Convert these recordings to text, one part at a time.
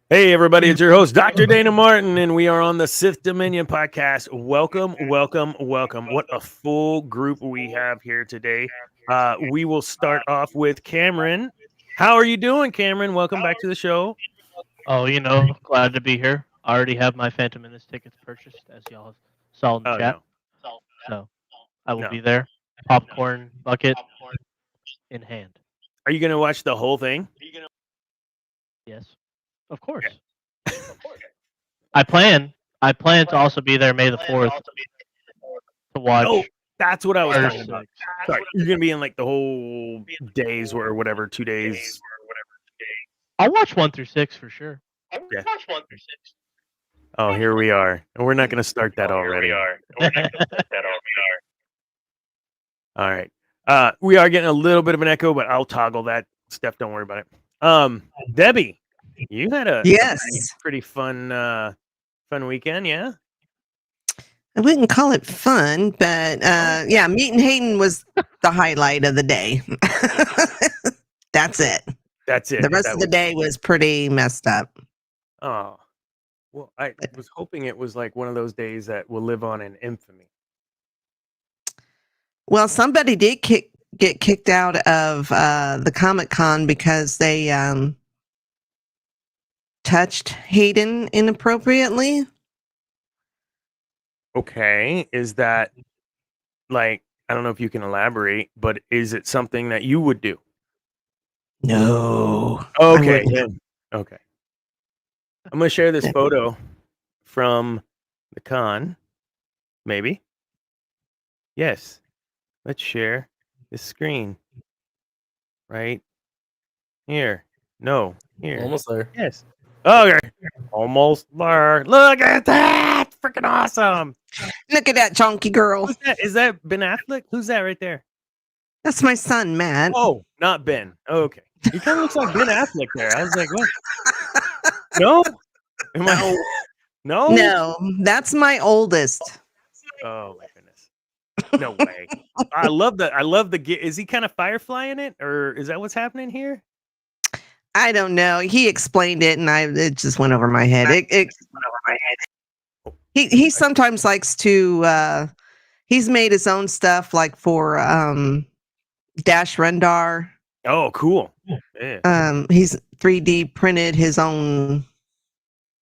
Hey, everybody, it's your host, Dr. Dana Martin, and we are on the Sith Dominion podcast. Welcome, welcome, welcome. What a full group we have here today. We will start off with Cameron. How are you doing, Cameron? Welcome back to the show. Oh, glad to be here. I already have my Phantom Menace tickets purchased, as y'all saw in the Oh, chat. no, So I will no. be there. Popcorn bucket in hand. Are you going to watch the whole thing? Yes, of course. Okay. I plan. I plan to also be there May the 4th to Oh, watch that's what I was First talking about. Six. Sorry, you're going to be in like the whole days or whatever, 2 days. I'll watch 1 through 6 for sure. Yeah. Oh, here we are. And we're not going to start that already. All right. We are getting a little bit of an echo, but I'll toggle that. Steph, don't worry about it. Debbie, you had a Yes. pretty fun weekend, yeah? I wouldn't call it fun, but yeah, meeting Hayden was the highlight of the day. That's it. That's it. The rest of the day was pretty messed up. Oh. Well, I was hoping it was like one of those days that will live on in infamy. Well, somebody did get kicked out of the Comic-Con because they touched Hayden inappropriately. Okay. Is that like, I don't know if you can elaborate, but is it something that you would do? No. Okay. Okay. I'm going to share this photo from the con. Maybe. Yes. Let's share this screen. Right here. No. Here. Almost there. Yes. Okay. Almost there. Look at that. Freaking awesome. Look at that chunky girl. Who's that? Is that Ben Affleck? Who's that right there? That's my son, Matt. Oh, not Ben. Okay. He kind of looks like Ben Affleck there. I was like, what? No? No? No, that's my oldest. Oh my goodness. No way. I love the is he kind of Firefly in it, or is that what's happening here? I don't know. He explained it, and it just went over my head. It went over my head. He sometimes likes to. He's made his own stuff, like for Dash Rendar. Oh, cool. Yeah. He's 3D printed his own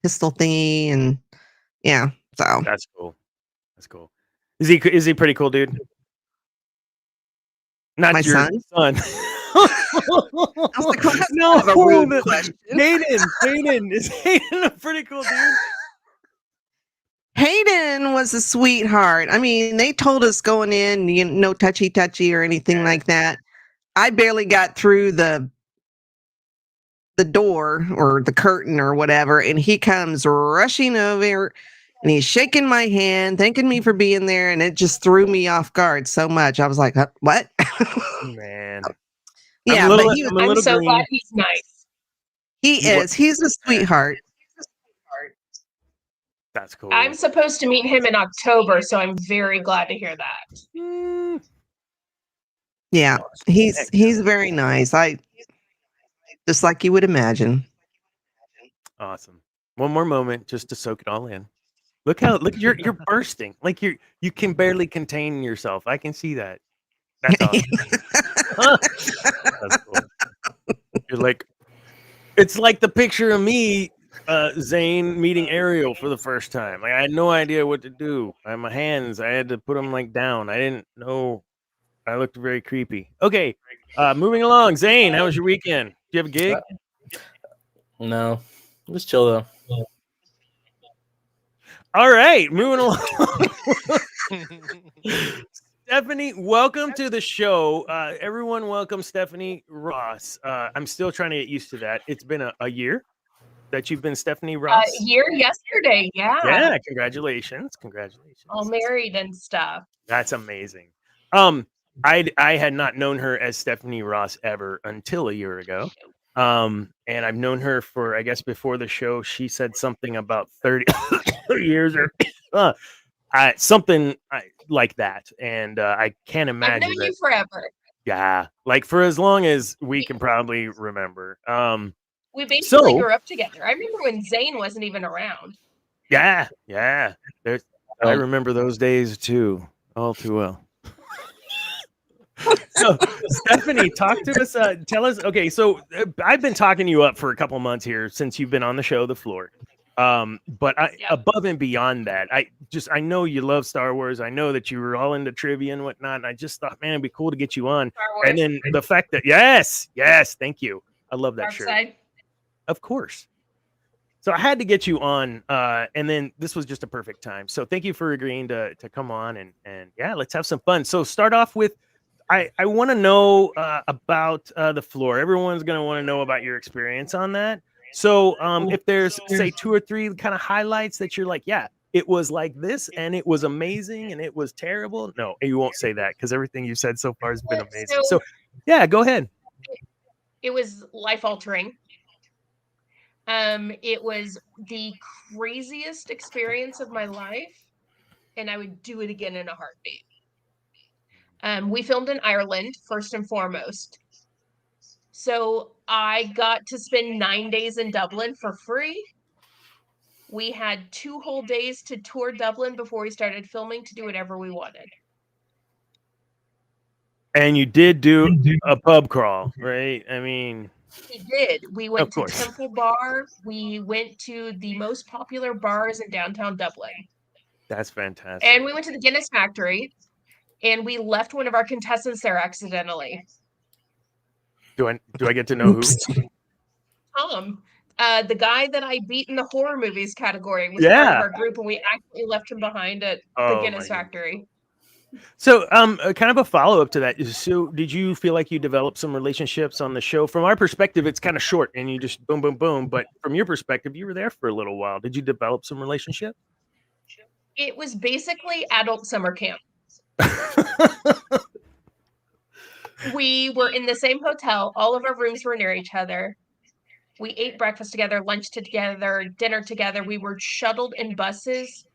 pistol thingy, and yeah. So that's cool. That's cool. Is he pretty cool, dude? Not my your son. I was like, well, no, a rude question. Hayden, is Hayden a pretty cool dude? Hayden was a sweetheart. I mean, they told us going in, no touchy or anything like that. I barely got through the door or the curtain or whatever, and he comes rushing over and he's shaking my hand, thanking me for being there, and it just threw me off guard so much. I was like, what? Man. Yeah, but I'm so glad he's nice. He is. He's a sweetheart. That's cool. I'm supposed to meet him in October, so I'm very glad to hear that. Yeah, he's very nice. Just like you would imagine. Awesome. One more moment just to soak it all in. Look you're bursting. Like you can barely contain yourself. I can see that. That's awesome. That's cool. You're like, it's like the picture of me, Zane meeting Ariel for the first time. Like I had no idea what to do. My hands, I had to put them like down. I didn't know. I looked very creepy. Okay, moving along. Zane, how was your weekend? Do you have a gig? No, just chill though. All right, moving along. Stephanie, welcome to the show. Everyone, welcome Stephanie Ross. I'm still trying to get used to that. It's been a year that you've been Stephanie Ross. Year yesterday, yeah. Yeah, congratulations. All married and stuff. That's amazing. I had not known her as Stephanie Ross ever until a year ago. And I've known her for, I guess, before the show, she said something about 30 years or something like that. And I can't imagine. I've known you forever. Yeah, like for as long as we can probably remember. We basically So- grew up together. I remember when Zane wasn't even around. Yeah. There's, I remember those days too, all too well. So, Stephanie, talk to us. Tell us. Okay, so I've been talking you up for a couple months here since you've been on the show, The Floor. But above and beyond that, I know you love Star Wars. I know that you were all into trivia and whatnot. And I just thought, man, it'd be cool to get you on. Star Wars. And then the fact that yes, thank you. I love that Dark shirt. side. Of course. So I had to get you on, and then this was just a perfect time. So thank you for agreeing to come on, and yeah, let's have some fun. So start off with, I want to know about The Floor. Everyone's going to want to know about your experience on that. So if there's, say, 2 or 3 kind of highlights that you're like, yeah, it was like this, and it was amazing, and it was terrible. No, you won't say that because everything you said so far has been amazing. So yeah, go ahead. It was life altering. It was the craziest experience of my life, and I would do it again in a heartbeat. We filmed in Ireland, first and foremost. So I got to spend 9 days in Dublin for free. We had 2 whole days to tour Dublin before we started filming to do whatever we wanted. And you did do a pub crawl, right? I mean, We did. We went Of to course. Temple Bar. We went to the most popular bars in downtown Dublin. that's fantastic. And we went to the Guinness factory, and we left one of our contestants there accidentally. Do I get to know who? Tom, the guy that I beat in the horror movies category was part of our group, and we actually left him behind at the Oh, Guinness my factory. So, kind of a follow up to that. So, did you feel like you developed some relationships on the show? From our perspective, it's kind of short, and you just boom, boom, boom. But from your perspective, you were there for a little while. Did you develop some relationship? It was basically adult summer camp. We were in the same hotel. All of our rooms were near each other. We ate breakfast together, lunch together, dinner together. We were shuttled in buses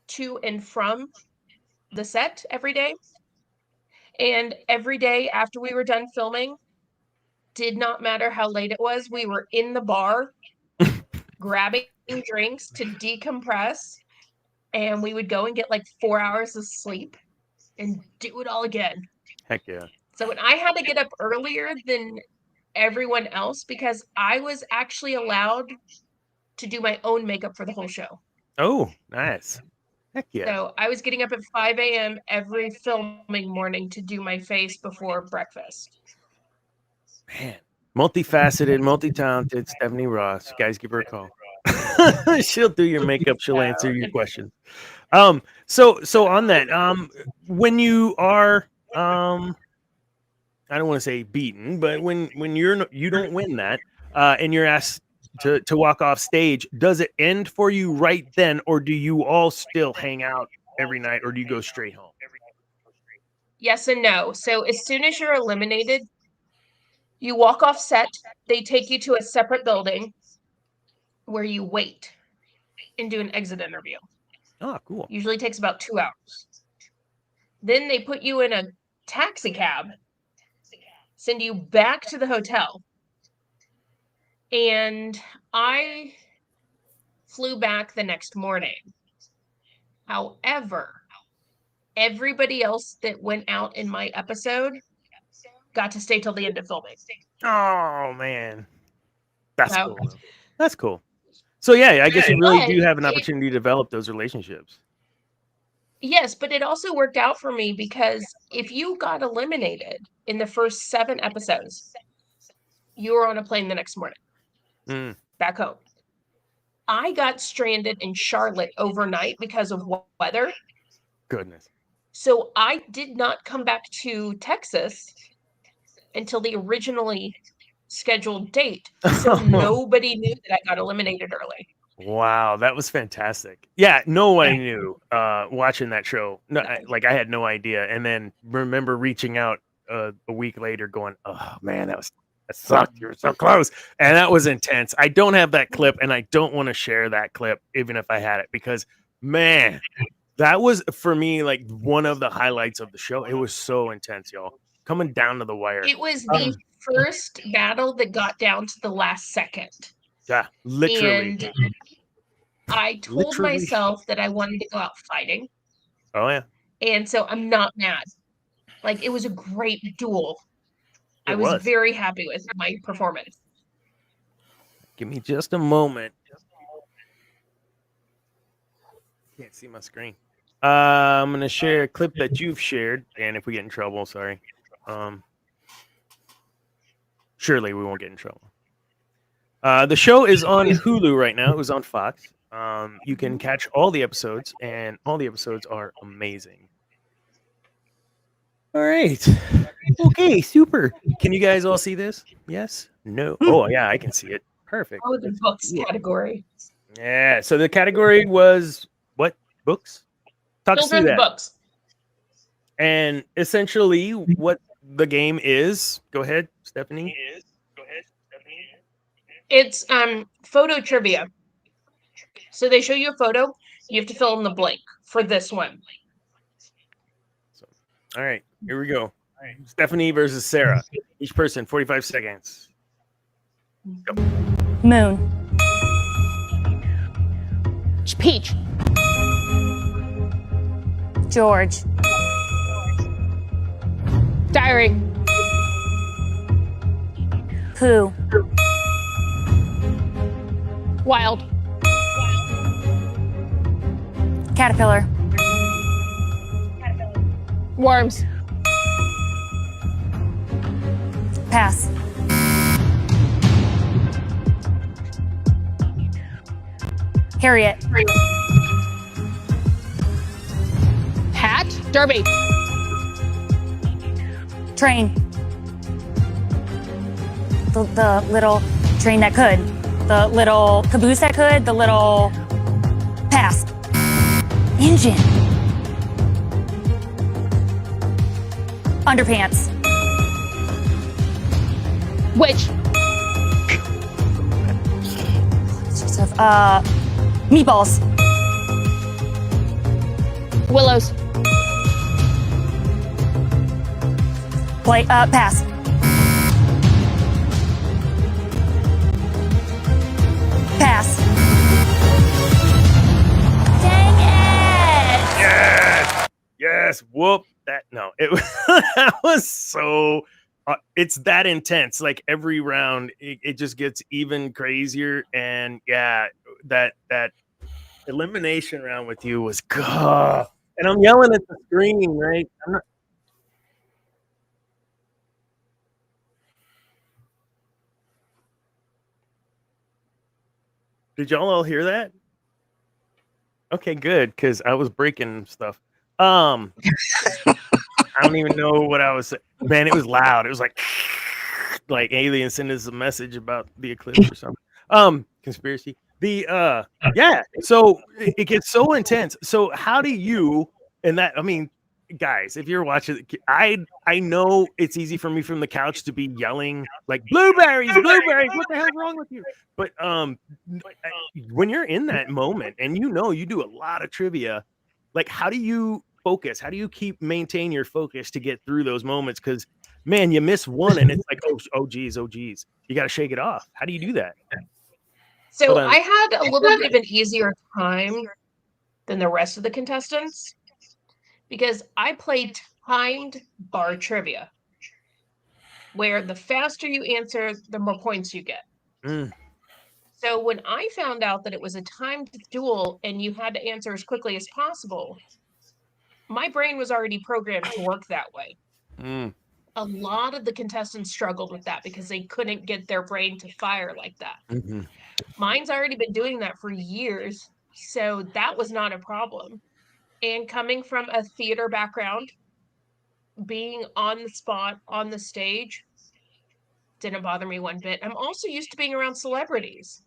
to and from the set every day. And every day after we were done filming, did not matter how late it was, we were in the bar grabbing drinks to decompress. And we would go and get like 4 hours of sleep and do it all again. Heck yeah. So when I had to get up earlier than everyone else because I was actually allowed to do my own makeup for the whole show. Oh, nice. Heck yeah. So I was getting up at 5 a.m. every filming morning to do my face before breakfast. Man, multifaceted, multi-talented Stephanie Ross. Guys, give her a call. She'll do your makeup. She'll answer your questions. So on that, when you are, I don't want to say beaten, but when you don't win that, and you're asked to walk off stage, does it end for you right then, or do you all still hang out every night, or do you go straight home? Yes and no. So as soon as you're eliminated, you walk off set. They take you to a separate building where you wait and do an exit interview. Oh, cool. Usually takes about 2 hours. Then they put you in a taxi cab, send you back to the hotel. And I flew back the next morning. However, everybody else that went out in my episode got to stay till the end of filming. Oh man, that's So- cool. That's cool. So yeah, I guess you really do have an But- opportunity to develop those relationships. Yes, but it also worked out for me because if you got eliminated in the first 7 episodes, you were on a plane the next morning Mm, back home. I got stranded in Charlotte overnight because of weather. goodness. So I did not come back to Texas until the originally scheduled date. So nobody knew that I got eliminated early. Wow, that was fantastic. Yeah, nobody knew watching that show. No, I had no idea. And then remember reaching out a week later going, oh man, that sucked. You were so close. And that was intense. I don't have that clip and I don't want to share that clip even if I had it because man, that was for me like one of the highlights of the show. It was so intense, y'all. Coming down to the wire. It was the first battle that got down to the last second. Yeah, literally. And I told Literally. myself that I wanted to go out fighting. Oh yeah. And so I'm not mad. Like, it was a great duel. I It was was. very happy with my performance. Give me just a moment. Can't see my screen. I'm gonna share a clip that you've shared, and if we get in trouble, sorry. Surely we won't get in trouble. The show is on Hulu right now. It was on Fox. You can catch all the episodes, and all the episodes are amazing. All right. Okay, super. Can you guys all see this? Yes? No? Oh, yeah, I can see it. Perfect. Oh, the books category. Yeah, so the category was what? Books? Talk us through Children's that. books. And essentially, what the game is. Go ahead, Stephanie. It's photo trivia. So they show you a photo. You have to fill in the blank for this one. All right, here we go. Stephanie versus Sarah. Each person, 45 seconds. Go. Moon. Peach. George. Diary. Pooh. Wild. Caterpillar. Worms. Pass. Harriet. Hat. Derby. Train. The little train that could. The little caboose that could. The little pass. Engine. Underpants. Witch. Joseph. Meatballs. Willows. Play. Pass. Pass. Dang it! Yes. Whoop. That no. It was that was so. It's that intense. Like every round, it just gets even crazier. And yeah, that elimination round with you was good. And I'm yelling at the screen, right? I'm not, did y'all all hear that? Okay, good, because I was breaking stuff. I don't even know what I was saying. Man, it was loud. It was like alien sent us a message about the eclipse or something. Conspiracy. The yeah. So it gets so intense. So how do you and that? I mean, guys, if you're watching, I know it's easy for me from the couch to be yelling like blueberries, blueberries. What the hell's wrong with you? But when you're in that moment and you do a lot of trivia, like how do you focus? How do you maintain your focus to get through those moments? Because man, you miss one and it's like oh geez, you got to shake it off. How do you do that? So I had a little bit of an easier time than the rest of the contestants because I played timed bar trivia, where the faster you answer, the more points you get. So when I found out that it was a timed duel and you had to answer as quickly as possible, my brain was already programmed to work that way. A lot of the contestants struggled with that because they couldn't get their brain to fire like that. Mine's already been doing that for years, so that was not a problem. And coming from a theater background, being on the spot, on the stage, didn't bother me one bit. I'm also used to being around celebrities.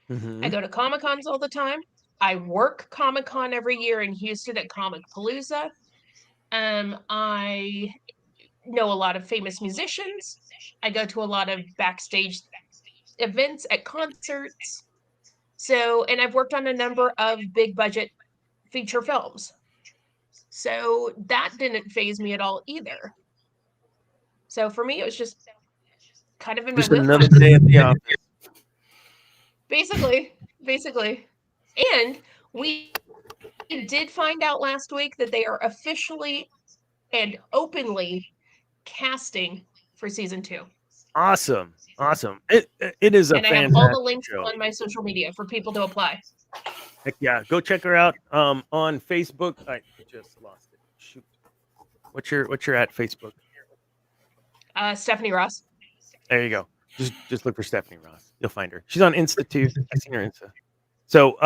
I go to Comic-Cons all the time. I work Comic-Con every year in Houston at Comic Palooza. I know a lot of famous musicians. I go to a lot of backstage events at concerts. So, and I've worked on a number of big budget feature films. So that didn't faze me at all either. So for me, it was just kind of in my Just another wheelhouse. day at the office. Basically. And we did find out last week that they are officially and openly casting for season 2. Awesome. It is a And I have all the fantastic links show. on my social media for people to apply. Heck yeah, go check her out on Facebook. I just lost it. Shoot. What's your at Facebook? Stephanie Ross. There you go. Just look for Stephanie Ross. You'll find her. She's on Insta too. I've seen her Insta. So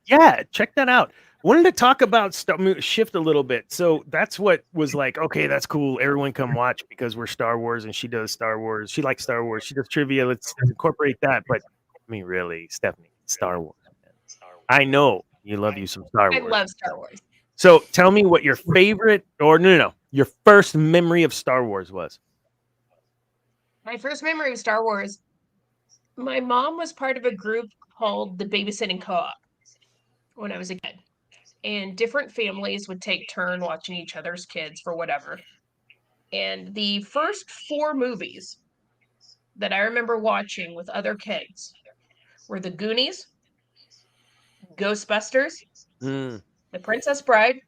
yeah, check that out. Wanted to talk about shift a little bit. So that's what was like, okay, that's cool. Everyone come watch because we're Star Wars and she does Star Wars. She likes Star Wars. She does trivia. Let's incorporate that. But I mean, really, Stephanie, Star Wars. Man. I know you love you some Star Wars. I love Star Wars. So tell me what your favorite or no, your first memory of Star Wars was. My first memory of Star Wars, my mom was part of a group called the Babysitting Co-op when I was a kid. And different families would take turn watching each other's kids for whatever. And the first 4 movies that I remember watching with other kids were The Goonies, Ghostbusters, The Princess Bride,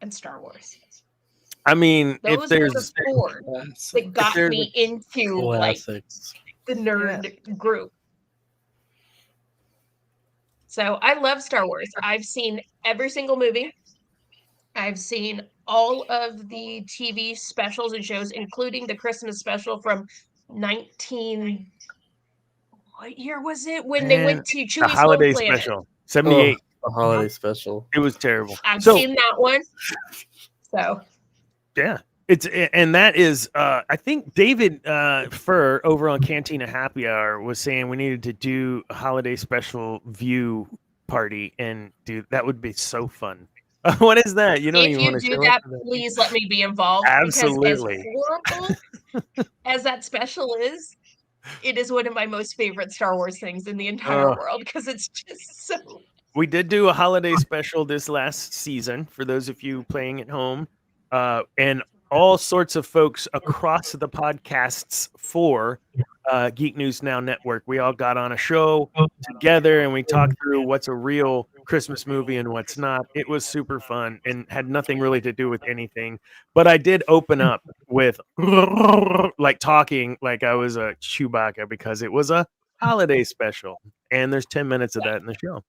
and Star Wars. I mean, Those were the 4 that got me into like the nerd group. So I love Star Wars. I've seen every single movie. I've seen all of the TV specials and shows, including the Christmas special from what year was it? When they went to Chewie's the holiday home planet. special, 78. The holiday special. It was terrible. I've seen that one. So yeah. And that is I think David Furr over on Cantina Happy Hour was saying we needed to do a holiday special view party, and dude, that would be so fun. What is that? You don't if even you want to do show that, up please let me be involved. Absolutely. Because as horrible as that special is, it is one of my most favorite Star Wars things in the entire world because it's just so. We did do a holiday special this last season for those of you playing at home, and all sorts of folks across the podcasts for Geek News Now Network. We all got on a show together and we talked through what's a real Christmas movie and what's not. It was super fun and had nothing really to do with anything. But I did open up with like talking like I was a Chewbacca because it was a holiday special. And there's 10 minutes of that in the show.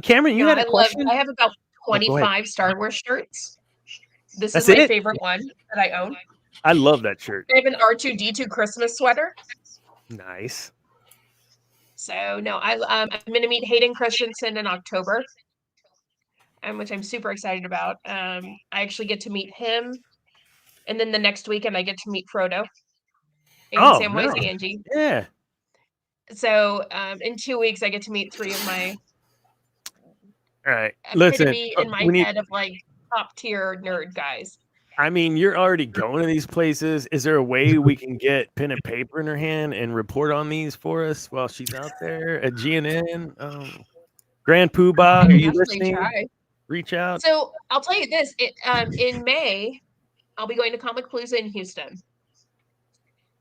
Cameron, you had a question? I have about 25 Star Wars shirts. This is my favorite one that I own. I love that shirt. I have an R2-D2 Christmas sweater. Nice. So no, I'm going to meet Hayden Christensen in October, which I'm super excited about. I actually get to meet him, and then the next weekend I get to meet Frodo and Samwise Angie. Yeah. So in 2 weeks I get to meet 3 of my. All right. Listen, in my head of like top tier nerd guys. I mean, you're already going to these places. Is there a way we can get pen and paper in her hand and report on these for us while she's out there at GNN? Grand Poobah, are you listening? Reach out. So I'll tell you this: in May, I'll be going to Comic Palooza in Houston,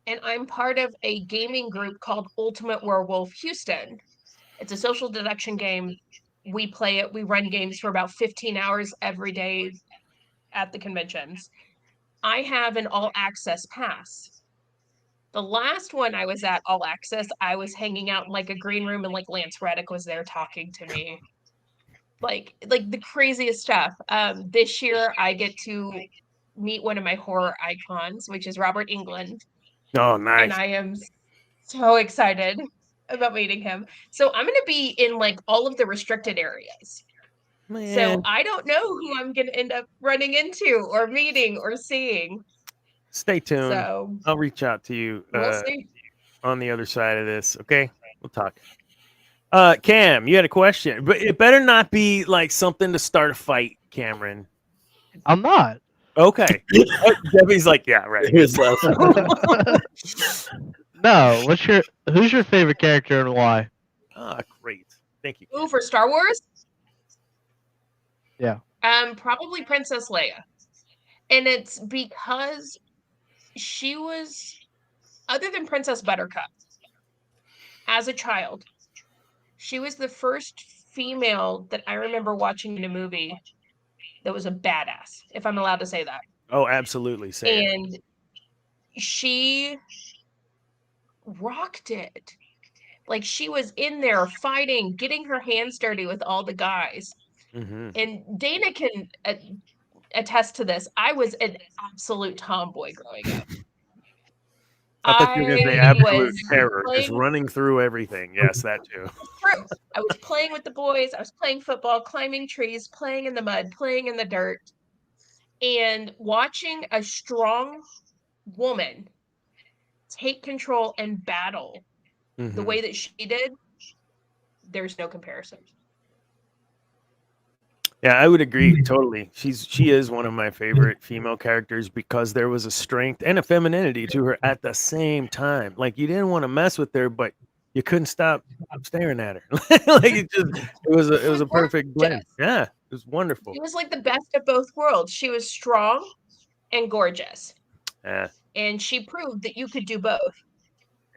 and I'm part of a gaming group called Ultimate Werewolf Houston. It's a social deduction game. We play it. We run games for about 15 hours every day at the conventions. I have an all access pass. The last one I was at all access, I was hanging out in like a green room and like Lance Reddick was there talking to me. Like the craziest stuff. This year I get to meet one of my horror icons, which is Robert Englund. Oh, nice. And I am so excited about meeting him. So I'm going to be in like all of the restricted areas. Man. So I don't know who I'm going to end up running into or meeting or seeing. Stay tuned. So I'll reach out to you we'll see. On the other side of this. Okay, we'll talk. Cam, you had a question, but it better not be like something to start a fight, Cameron. I'm not. Okay. Debbie's like, yeah, right. No, who's your favorite character and why? Ah, great. Thank you. Ooh, for Star Wars? Yeah. Probably Princess Leia. And it's because she was Other than Princess Buttercup, as a child, she was the first female that I remember watching in a movie that was a badass, if I'm allowed to say that. Oh, absolutely. Say it. And she rocked it. Like, she was in there fighting, getting her hands dirty with all the guys. Mm-hmm. And Dana can attest to this. I was an absolute tomboy growing up. I thought you were going to say I absolute was terror, just playing- running through everything. Yes, that too. True. I was playing with the boys. I was playing football, climbing trees, playing in the mud, playing in the dirt, and watching a strong woman take control and battle the Mhm. way that she did. There's no comparison. Yeah, I would agree totally. She is one of my favorite female characters because there was a strength and a femininity to her at the same time. Like, you didn't want to mess with her, but you couldn't stop staring at her. Like, it was a perfect blend. Yeah, it was wonderful. She was like the best of both worlds. She was strong and gorgeous. Yeah. And she proved that you could do both.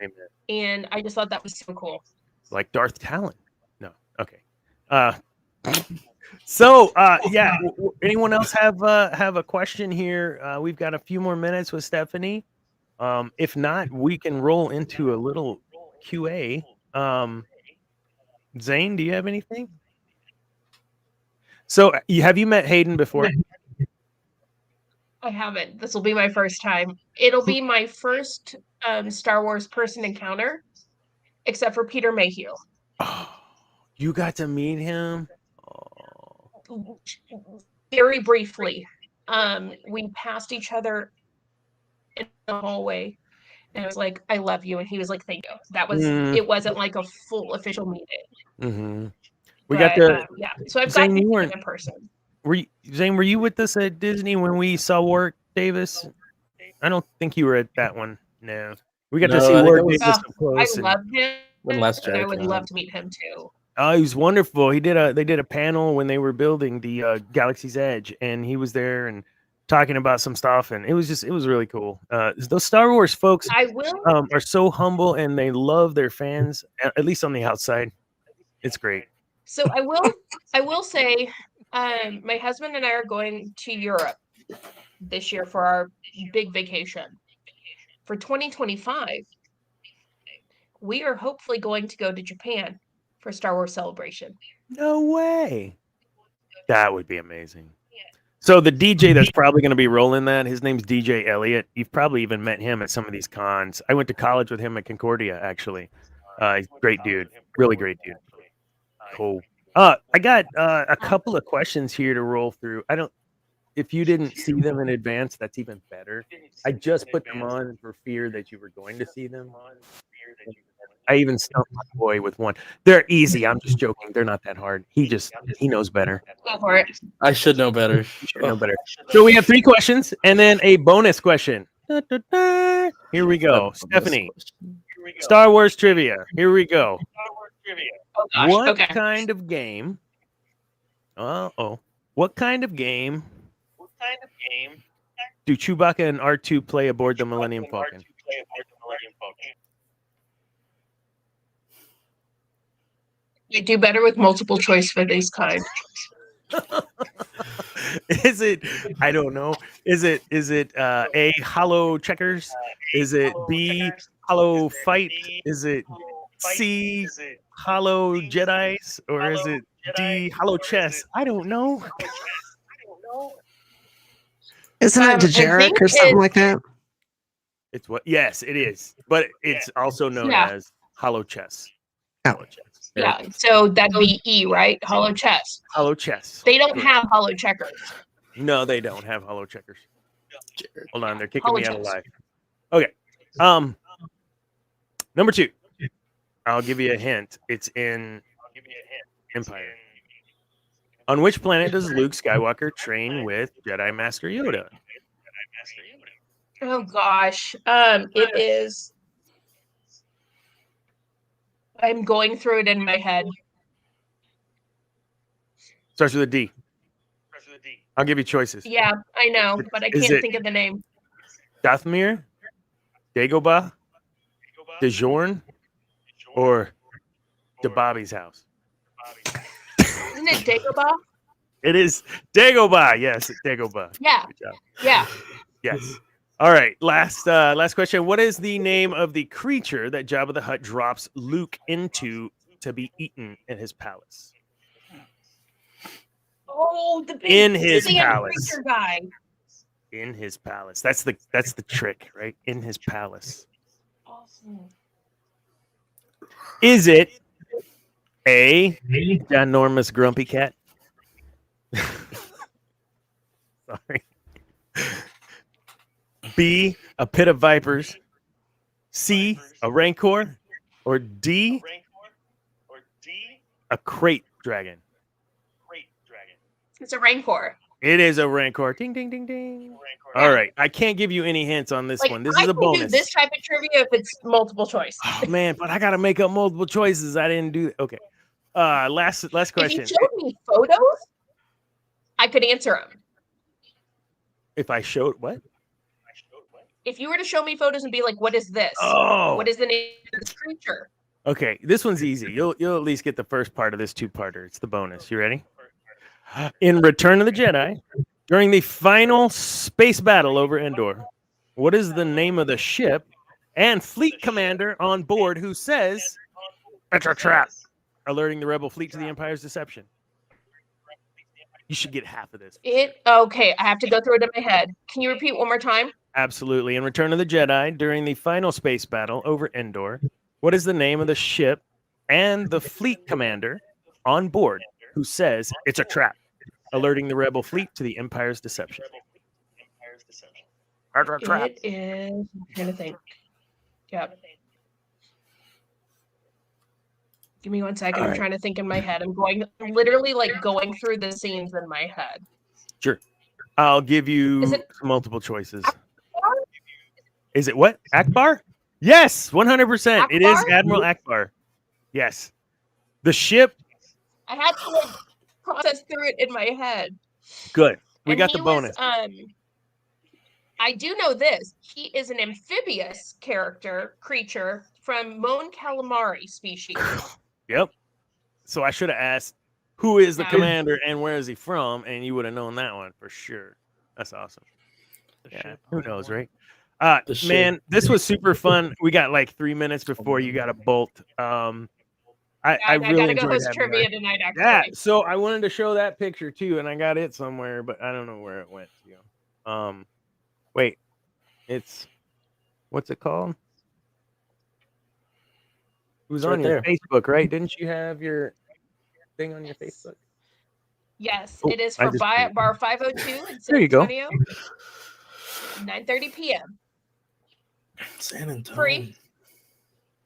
Amen. And I just thought that was so cool. Like Darth Talon. No. Okay. So yeah, anyone else have a question here? We've got a few more minutes with Stephanie. If not, we can roll into a little QA. Zane, do you have anything? So have you met Hayden before? I haven't. This will be my first time. It'll be my first Star Wars person encounter, except for Peter Mayhew. Oh, you got to meet him? Oh. Very briefly. We passed each other in the hallway, and I was like, I love you. And he was like, thank you. That was, it wasn't like a full official meeting. Mm-hmm. We got the, yeah. So I've Zane, gotten you him weren't- in person. Zane, were you with us at Disney when we saw Warwick Davis? I don't think you were at that one. No. We got to see No, I think Warwick that was- Davis up I close. and- love him. When Last And I Jedi would came love out. to meet him too. Oh, he was wonderful. They did a panel when they were building the Galaxy's Edge, and he was there and talking about some stuff, and it was really cool. Those Star Wars folks I will. are so humble, and they love their fans, at least on the outside. It's great. So I will say, my husband and I are going to Europe this year for our big vacation. For 2025, we are hopefully going to go to Japan for Star Wars Celebration. No way. That would be amazing. So the DJ that's probably going to be rolling that, his name's DJ Elliott. You've probably even met him at some of these cons. I went to college with him at Concordia, actually. He's a great dude. Really great dude. Cool. I got a couple of questions here to roll through. If you didn't see them in advance, that's even better. I just put them on for fear that you were going to see them. I even stumped my boy with one. They're easy. I'm just joking. They're not that hard. He knows better. Go for it. I should know better. You should know better. So we have 3 questions and then a bonus question. Here we go. Stephanie, Star Wars trivia. Here we go. Oh gosh. What Okay. kind of game? What kind of game do Chewbacca and R2 play aboard the Millennium Falcon? I do better with multiple choice for these kind. Is it? I don't know. Is it A, Hollow Checkers? Is it B, Hollow Fight? Is it C, Hollow Jedis? Or is it D, Hollow Chess? I don't know. Isn't I it think Dejarik or something like that? It's what? Yes, it is. But it's also known Yeah. as Hollow Chess. Oh. Hollow Chess. Yeah. So that'd be E, right? Hollow chess. Hollow Chess. They don't Yeah. have hollow checkers. No, they don't have Hollow Checkers. Hold on, they're kicking Hollow me out of Chess. life. Okay. Number 2. I'll give you a hint. It's in Empire. On which planet does Luke Skywalker train with Jedi Master Yoda? Oh gosh. It is. I'm going through it in my head. Starts with a D. I'll give you choices. Yeah, I know, but I Is can't it- think of the name. Dathomir, Dagobah, DeJorn or DeBobby's house? Isn't it Dagobah? It is Dagobah. Yes, Dagobah. Yeah. Good job. Yeah. Yes. All right. Last question. What is the name of the creature that Jabba the Hutt drops Luke into to be eaten in his palace? Oh, the big In his sand palace. creature guy. In his palace. That's the trick, right? In his palace. Awesome. Is it A, ginormous grumpy cat? Sorry. B, a pit of vipers. C, a rancor. Or D, a crate dragon. It's a rancor. It is a rancor. Ding, ding, ding, ding. All right. I can't give you any hints on this Like, one. This I is a can do bonus. this type of trivia if it's multiple choice. Oh, man, but I got to make up multiple choices. I didn't do it. Okay. Last If you question. showed me photos, I could answer them. If I showed what? If you were to show me photos and be like, "What is this? Oh. What is the name of this creature?" Okay, this one's easy. You'll at least get the first part of this two-parter. It's the bonus. You ready? In Return of the Jedi, during the final space battle over Endor, what is the name of the ship and fleet commander on board who says, "It's a trap," alerting the rebel fleet to the Empire's deception? You should get half of this. Okay, I have to go through it in my head. Can you repeat one more time? Absolutely. In Return of the Jedi, during the final space battle over Endor, what is the name of the ship and the fleet commander on board who says it's a trap, alerting the rebel fleet to the Empire's deception? It's a trap. It is. I'm trying to think. Yep. Give me 1 second. All I'm right. trying to think in my head. I'm literally going through the scenes in my head. Sure. I'll give you Is it- multiple choices. Is it what? Akbar? Yes, 100%. It is Akbar? Admiral Akbar. Yes. The ship. I had to process through it in my head. Good. We And got the he was, bonus. I do know this. He is an amphibious creature from Mon calamari species. Yep. So I should have asked who is the Yeah. commander and where is he from, and you would have known that one for sure. That's awesome. Yeah. Who knows, right? The ship. Man, this was super fun. We got like 3 minutes before you got to bolt. I I really gotta go enjoyed host having trivia you. tonight, actually. Yeah. So I wanted to show that picture too, and I got it somewhere, but I don't know where it went to. Wait, what's it called? It was It's on right your there. Facebook, right? Didn't you have your thing on your Facebook? Yes, Oh, it is I for just- Bar 502 in There you San go. Antonio. 9:30 p.m. San Antonio. Free.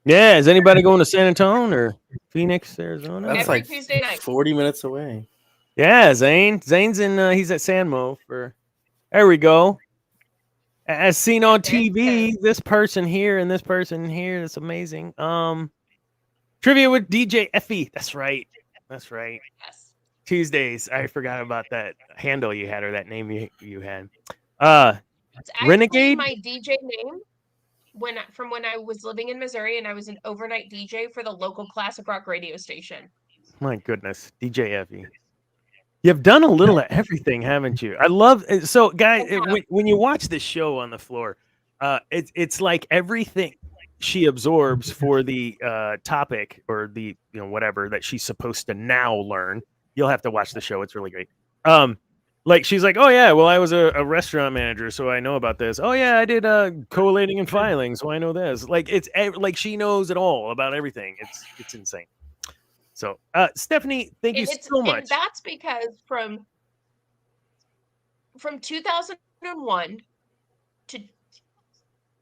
Yeah. Is anybody going to San Antonio or Phoenix, Arizona? That's Every like Tuesday night. 40 minutes away. Yeah, Zane. Zane's in. He's at Sanmo for. There we go. As seen on TV, this person here and this person here. That's amazing. Trivia with DJ Effie. That's right. That's right. Yes. Tuesdays. I forgot about that handle you had or that name you had. It's actually Renegade? my DJ name from when I was living in Missouri, and I was an overnight DJ for the local classic rock radio station. My goodness, DJ Effie. You've done a little of everything, haven't you? I love so, guys. When you watch this show on the floor, it's like everything she absorbs for the topic or the whatever that she's supposed to now learn. You'll have to watch the show; it's really great. Like she's like, oh yeah, well I was a restaurant manager, so I know about this. Oh yeah, I did collating and filing, so I know this. Like it's like she knows it all about everything. It's insane. So, Stephanie, thank you so much. And that's because from 2001 to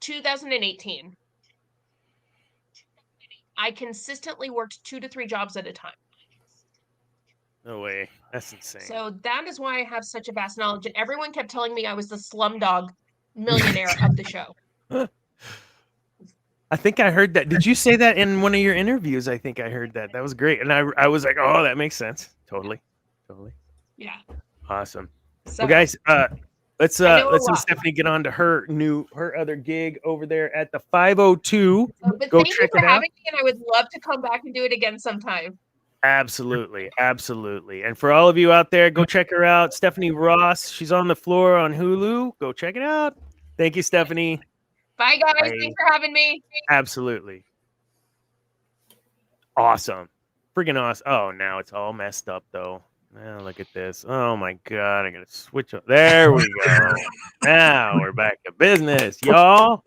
2018, I consistently worked 2 to 3 jobs at a time. No way, that's insane. So that is why I have such a vast knowledge. And everyone kept telling me I was the slumdog millionaire of the show. I think I heard that. Did you say that in one of your interviews? I think I heard that. That was great. And I was like, oh, that makes sense. Totally. Yeah. Awesome. So, Well, guys, let's I know a have lot. Stephanie get on to her other gig over there at the 502. But Go thank you check for it out. having me, and I would love to come back and do it again sometime. Absolutely. And for all of you out there, go check her out. Stephanie Ross. She's on the floor on Hulu. Go check it out. Thank you, Stephanie. Bye, guys. Bye. Thanks for having me. Absolutely. Awesome. Freaking awesome. Oh, now it's all messed up though. Now look at this. Oh my god, I gotta switch up. There we go. Now we're back to business, y'all.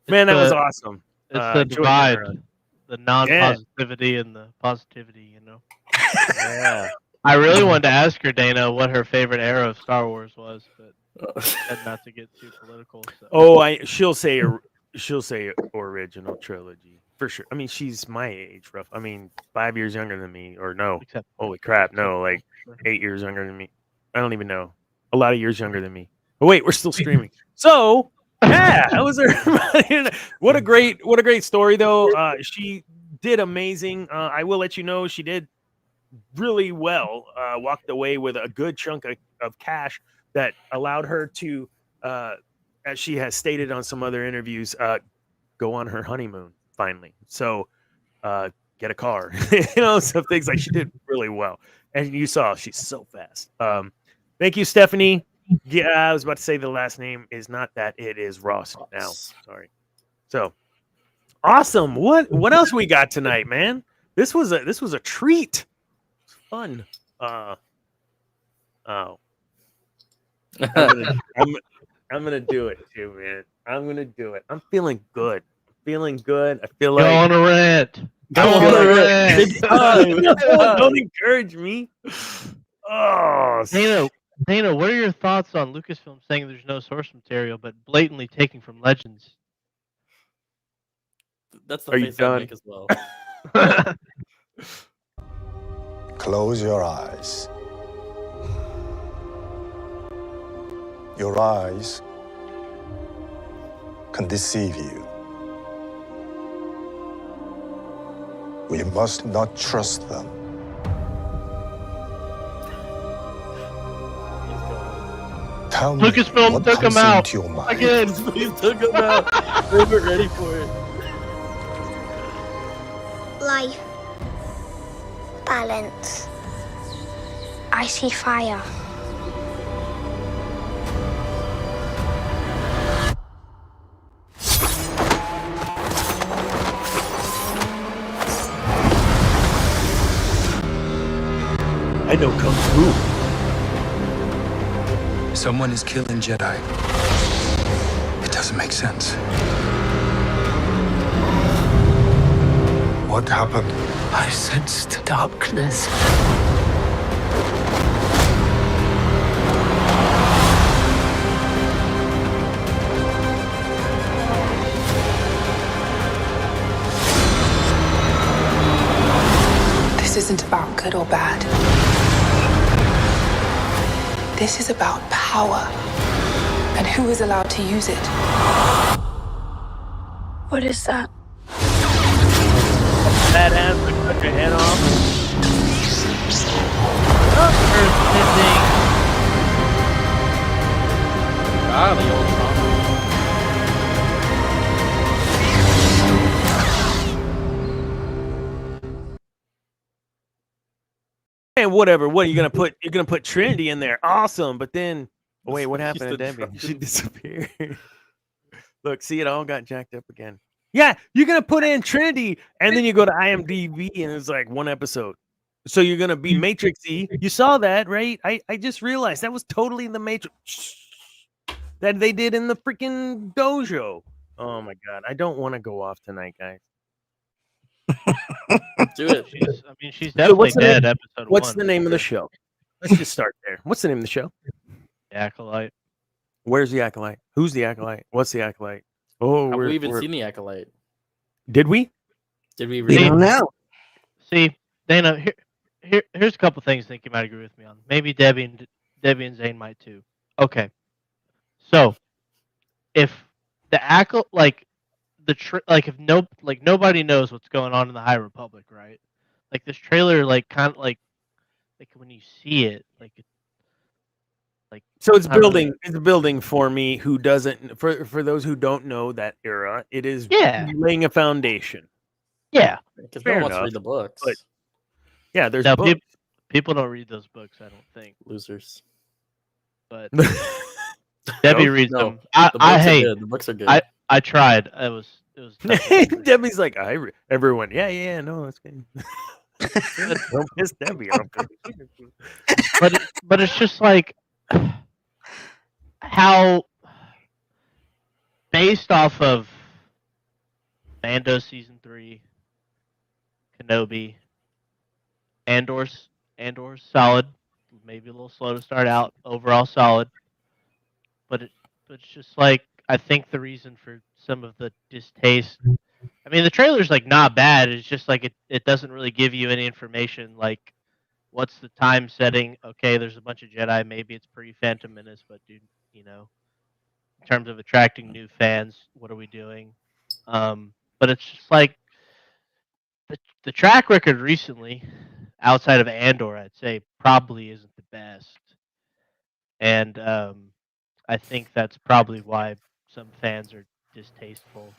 Man, that was awesome. It's the enjoyed divide, that run. the non-positivity and the positivity. Yeah. I really wanted to ask her, Dana, what her favorite era of Star Wars was, but said not to get too political. So. Oh, she'll say original trilogy for sure. I mean, she's my age, rough. I mean, 5 years younger than me, or no? Except, Holy crap, no, like 8 years younger than me. I don't even know. A lot of years younger than me. But wait, we're still streaming. So yeah, that was her. What a great story though. She did amazing. I will let you know she did really well. Walked away with a good chunk of cash that allowed her to, as she has stated on some other interviews, go on her honeymoon finally. So get a car, some things like she did really well. And you saw she's so fast. Thank you, Stephanie. Yeah, I was about to say the last name is not that, it is Ross now. Sorry. So awesome. What else we got tonight, man? This was a treat. It's fun. Oh. I'm gonna do it too, man. I'm gonna do it. I'm feeling good. I feel like go on a rant. Go on a rant. Don't encourage me. Oh, Dana, what are your thoughts on Lucasfilm saying there's no source material, but blatantly taking from Legends? That's the Are you face I done? make as well. Close your eyes. Your eyes can deceive you. We must not trust them. Tell me Lucasfilm what took comes him out into your mind. again. Please took him out. We weren't ready for it. Life. Balance. I see fire. I know Kung Fu. Someone is killing Jedi. It doesn't make sense. What happened? I sensed darkness. This isn't about good or bad. This is about power and who is allowed to use it. What is that? Badass, like cut your head off. Ah, the old song. And whatever. What are you gonna put? You're gonna put Trinity in there. Awesome. But then, wait, what She's happened to the Debbie? drunk. She disappeared. Look, see, it all got jacked up again. Yeah, you're gonna put in Trinity, and then you go to IMDb, and it's like one episode. So you're gonna be Matrixy. You saw that, right? I just realized that was totally the Matrix that they did in the freaking dojo. Oh my god, I don't want to go off tonight, guys. Do it. She's So definitely what's the dead. name- Episode What's one. the name of the show? Let's just start there. What's the name of the show? The Acolyte. Where's the Acolyte? Who's the Acolyte? What's the Acolyte? Oh, Have we're, we even we're- seen the Acolyte? Did we? Did we We read don't know. See, Dana, here's a couple things I think you might agree with me on. Maybe Debbie and Zane might too. Okay. So, if the if nobody knows what's going on in the High Republic, right? Like this trailer, like kind of like when you see it, Like, So it's I don't know. building. It's building for me. Who doesn't? For those who don't know that era, it is Yeah. laying a foundation. Yeah. Because no Fair one wants to enough, read the books. but yeah, there's No, books. people don't read those books. I don't think. Losers. But Debbie Nope. reads No, them. the books are hey, good. The books are good. I tried. It was tough. Debbie's like, everyone. Yeah, no, it's good. Don't piss Debbie off. but it's just like how based off of Mando season 3, Kenobi, Andor's solid, maybe a little slow to start out, overall solid, but it's just like I think the reason for some of the distaste. I mean, the trailer's like not bad. It's just like it doesn't really give you any information. Like, what's the time setting? Okay, there's a bunch of Jedi. Maybe it's pre-Phantom Menace, but dude, in terms of attracting new fans, what are we doing? But it's just like the track record recently, outside of Andor, I'd say probably isn't the best, and I think that's probably why some fans are distasteful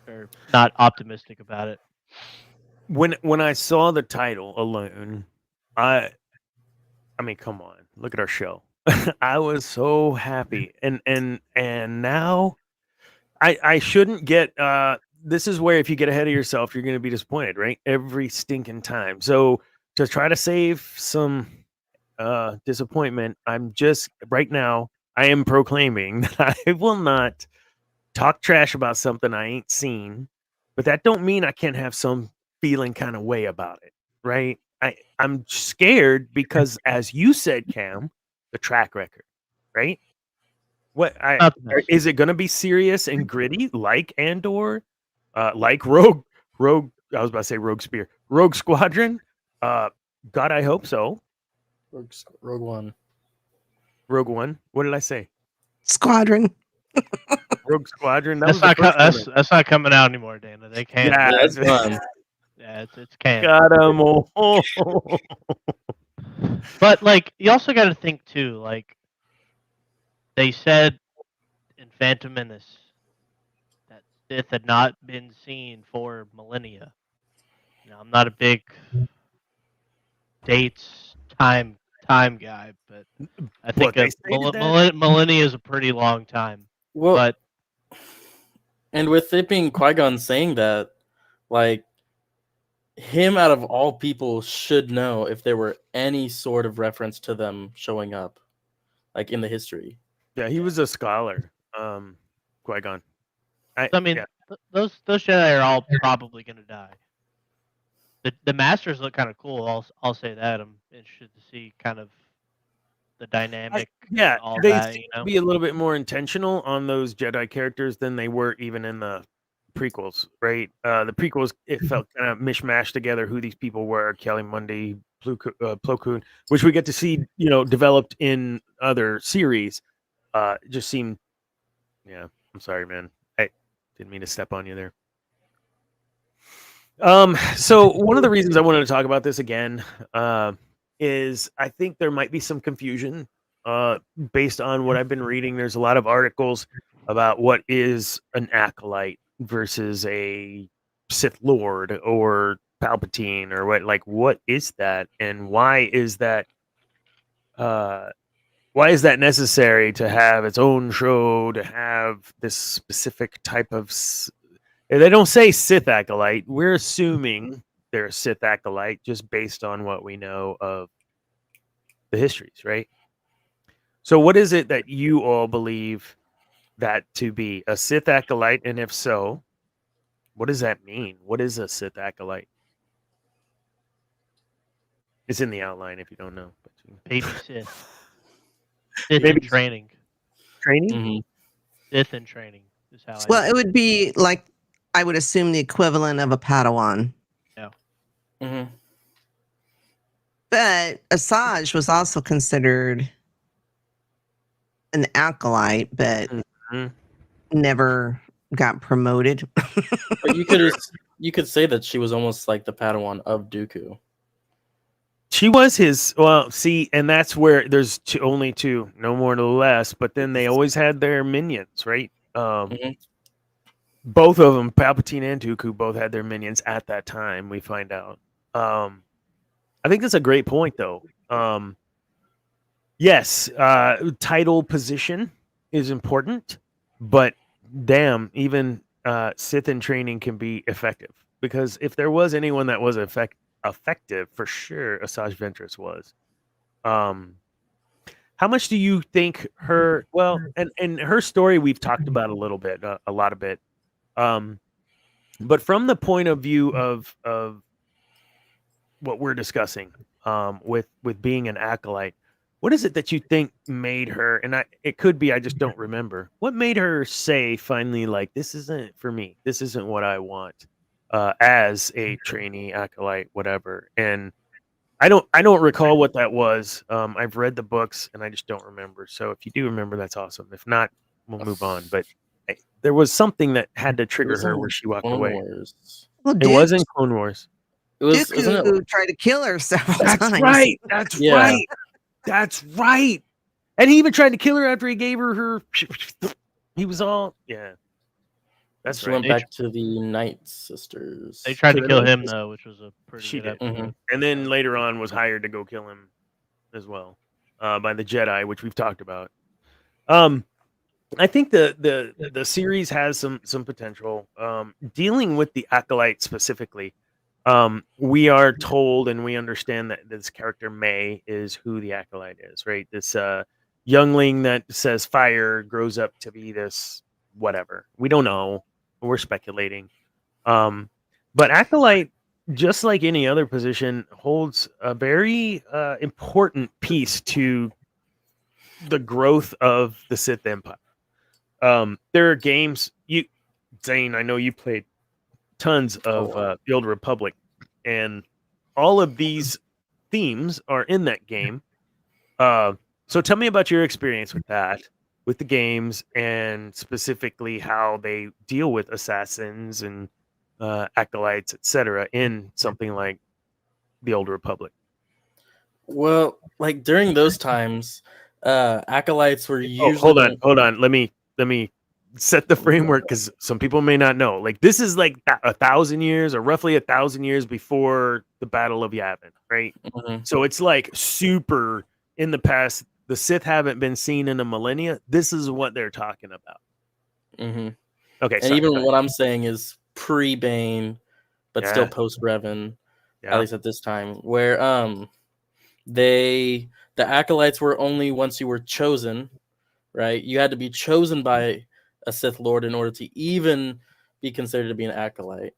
or not optimistic about it. When I saw the title alone, I mean, come on, look at our show. I was so happy, and now I shouldn't get. This is where if you get ahead of yourself, you're going to be disappointed, right? Every stinking time. So to try to save some disappointment, I'm just right now. I am proclaiming that I will not talk trash about something I ain't seen, but that don't mean I can't have some feeling kind of way about it, right? I'm scared because, as you said, Cam, the track record, right? Is it going to be serious and gritty like Andor, like Rogue? I was about to say Rogue Squadron. God, I hope so. Rogue One. Rogue One. What did I say? Squadron. Rogue Squadron. That's not coming out anymore, Dana. They can't. Yeah, That's done. Yeah, it's can't. Got him. Oh. But like, you also got to think too. Like, they said in Phantom Menace that Sith had not been seen for millennia. I'm not a big dates time guy, but I think millennia is a pretty long time. Well, but and with it being Qui-Gon saying that, like, him out of all people should know if there were any sort of reference to them showing up, like in the history. Yeah, he was a scholar. Qui-Gon. I mean, those Jedi are all probably going to die. The Masters look kind of cool. I'll say that. I'm interested to see kind of the dynamic. They seem to be a little bit more intentional on those Jedi characters than they were even in the prequels, right? The prequels, it felt kind of mishmashed together who these people were. Kelly Monday, Plo Koon, which we get to see, developed in other series. Just seemed, I'm sorry, man. I didn't mean to step on you there. So one of the reasons I wanted to talk about this again is I think there might be some confusion based on what I've been reading. There's a lot of articles about what is an acolyte versus a Sith Lord or Palpatine or what is that, and why is that necessary to have its own show, to have this specific type of they don't say Sith Acolyte. We're assuming they're a Sith Acolyte just based on what we know of the histories, right? So what is it that you all believe that to be a Sith Acolyte? And if so, what does that mean? What is a Sith Acolyte? It's in the outline if you don't know. Baby Sith. Sith in training. Training? Mm-hmm. Sith in training is how it would be like, I would assume, the equivalent of a Padawan. Yeah. Mm-hmm. But Asajj was also considered an acolyte, but never got promoted. But you could say that she was almost like the Padawan of Dooku. She was his. Well, see, and that's where there's only two, no more, no less. But then they always had their minions, right? Mhm. Both of them, Palpatine and Dooku, both had their minions at that time. We find out. I think that's a great point, though. Yes, title position is important, but damn, even Sith in training can be effective. Because if there was anyone that was effective, for sure, Asajj Ventress was. How much do you think her? Well, and her story we've talked about a little bit, a lot of it. But from the point of view of what we're discussing, with being an acolyte, what is it that you think made her? And it could be I just don't remember. What made her say finally, like, this isn't for me. This isn't what I want as a trainee acolyte, whatever. And I don't recall what that was. I've read the books and I just don't remember. So if you do remember, that's awesome. If not, we'll move on. But there was something that had to trigger her where she walked away. Well, It was in Clone Wars. It was, isn't it? Dooku tried to kill her several That's times. right. That's Yeah. right. That's right. And he even tried to kill her after he gave her. He was all That's She right. went back to the Night Sisters. They tried to the kill Night him Sisters. though, which was a pretty She good did. episode. And then later on was hired to go kill him as well by the Jedi, which we've talked about. I think the series has some potential. Dealing with the Acolyte specifically, we are told and we understand that this character May is who the Acolyte is, right? This youngling that says fire grows up to be this whatever. We don't know. We're speculating. But Acolyte, just like any other position, holds a very important piece to the growth of the Sith Empire. There are games Zane, I know you played tons of the Old Republic, and all of these themes are in that game. So tell me about your experience with that, with the games, and specifically how they deal with assassins and acolytes, etc., in something like the Old Republic. Well, like during those times, acolytes were usually. Hold on. Let me set the framework because some people may not know. Like this is like 1,000 years, or roughly 1,000 years before the Battle of Yavin, right? Mhm. So it's like super in the past. The Sith haven't been seen in a millennia. This is what they're talking about. Mhm. Okay, And sorry, even go ahead. what I'm saying is pre-Bane, but still Yeah. post-Revan, Yeah. at least at this time, where the acolytes were only once you were chosen, right? You had to be chosen by a Sith Lord in order to even be considered to be an acolyte.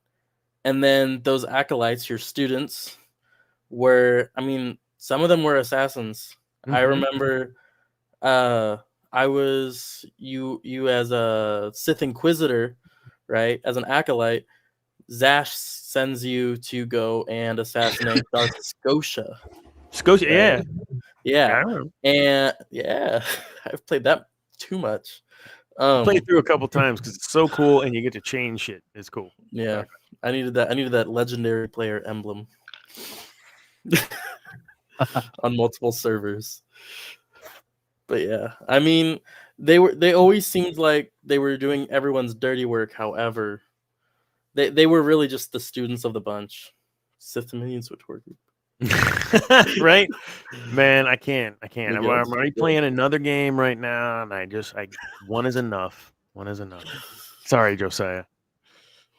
And then those acolytes, your students, were, I mean, some of them were assassins. I Mhm. remember I was you as a Sith Inquisitor, right? As an acolyte, Zash sends you to go and assassinate Darth Scotia. Scotia, Right. yeah. Yeah. I remember. And yeah, I've played that too much. Played through a couple times because it's so cool and you get to change shit. It's cool. Yeah. I needed that legendary player emblem on multiple servers. But yeah, I mean, they always seemed like they were doing everyone's dirty work. However, they were really just the students of the bunch. Sith Dominion switch work. Right, man. I can't. Me I'm too. already playing another game right now, and I one is enough. Sorry, Josiah.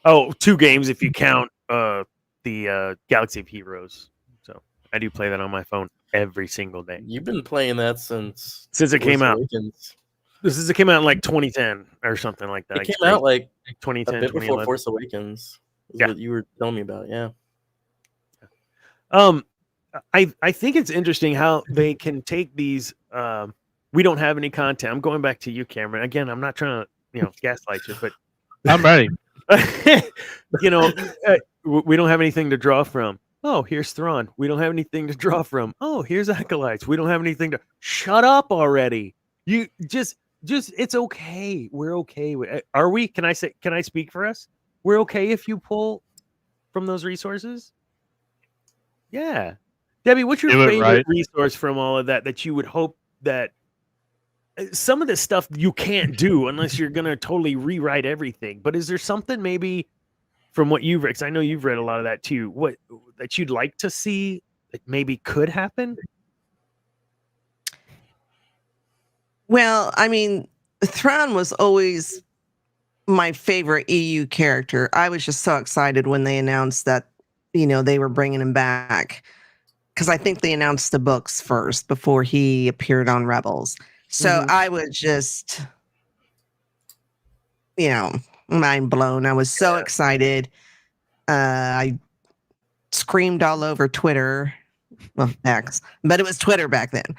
Oh, 2 games if you count the Galaxy of Heroes. So I do play that on my phone every single day You've been playing that since it came Force out. Awakens. It came out in like 2010 or something like that. It came out like 2010, a bit before 2011. Force Awakens. Is Yeah. what you were telling me about. Yeah. I think it's interesting how they can take these. We don't have any content. I'm going back to you, Cameron. Again, I'm not trying to gaslight you, but I'm ready. We don't have anything to draw from. Oh, here's Thrawn. We don't have anything to draw from. Oh, here's Acolytes. We don't have anything to. Shut up already. You just it's okay. We're okay with it. Are we? Can I speak for us? We're okay if you pull from those resources. Yeah. Debbie, what's your Do it favorite right. resource from all of that that you would hope that some of this stuff you can't do unless you're going to totally rewrite everything? But is there something maybe from what you've read, because I know you've read a lot of that too, what that you'd like to see that maybe could happen? Well, I mean, Thrawn was always my favorite EU character. I was just so excited when they announced that, they were bringing him back. Because I think they announced the books first before he appeared on Rebels. So I was just, mind blown. I was so excited. I screamed all over Twitter. Well, X, but it was Twitter back then.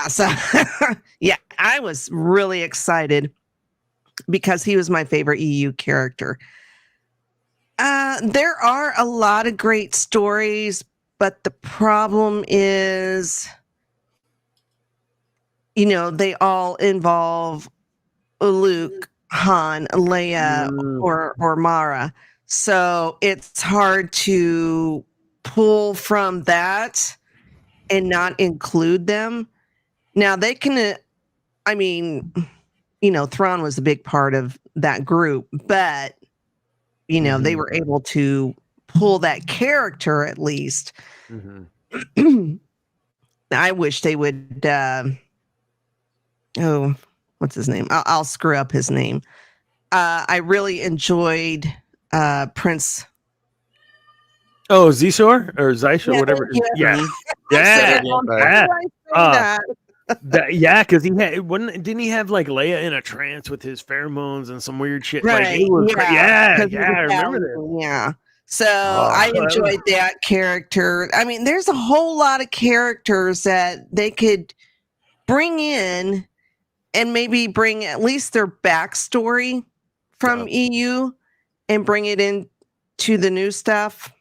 So yeah, I was really excited because he was my favorite EU character. There are a lot of great stories, but the problem is, they all involve Luke, Han, Leia, or Mara. So it's hard to pull from that and not include them. Now they can, Thrawn was a big part of that group, but they were able to pull that character at least. I wish they would. What's his name? I'll screw up his name. I really enjoyed Prince. Oh, Zishor or Zyshor, whatever. Yeah. Yeah, because didn't he have like Leia in a trance with his pheromones and some weird shit? Right. Like, it was, I remember that. Yeah. So I enjoyed that character. I mean, there's a whole lot of characters that they could bring in and maybe bring at least their backstory from EU and bring it into the new stuff.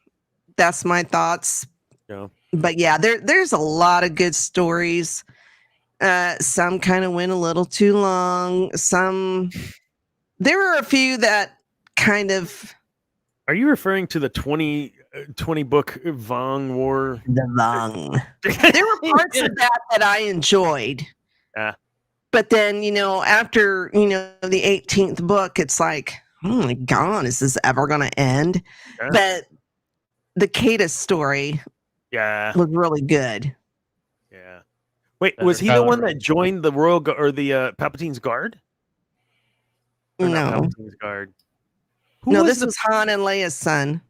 That's my thoughts. Yeah. But yeah, there's a lot of good stories. Some kind of went a little too long. There were a few that kind of. Are you referring to the 20 book Vong War? The Vong. There were parts of that I enjoyed. Yeah. But then, after, the 18th book, it's like, oh my God, is this ever going to end? Yeah. But the Kata story was really good. Yeah. Wait, was he the one that joined the Royal or the Palpatine's Guard? Or no. Palpatine's Guard. This was Han and Leia's son,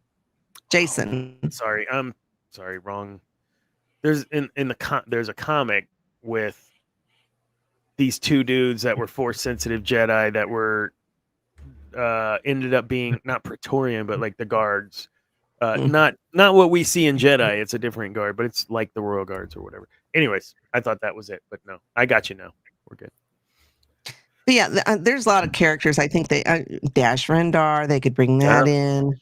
Jason. Sorry, wrong. There's there's a comic with these two dudes that were Force sensitive Jedi that were ended up being not Praetorian, but like the guards. Not what we see in Jedi. It's a different guard, but it's like the Royal Guards or whatever. Anyways, I thought that was it, but no, I got you now. We're good. But yeah, there's a lot of characters. I think they Dash Rendar, they could bring that in.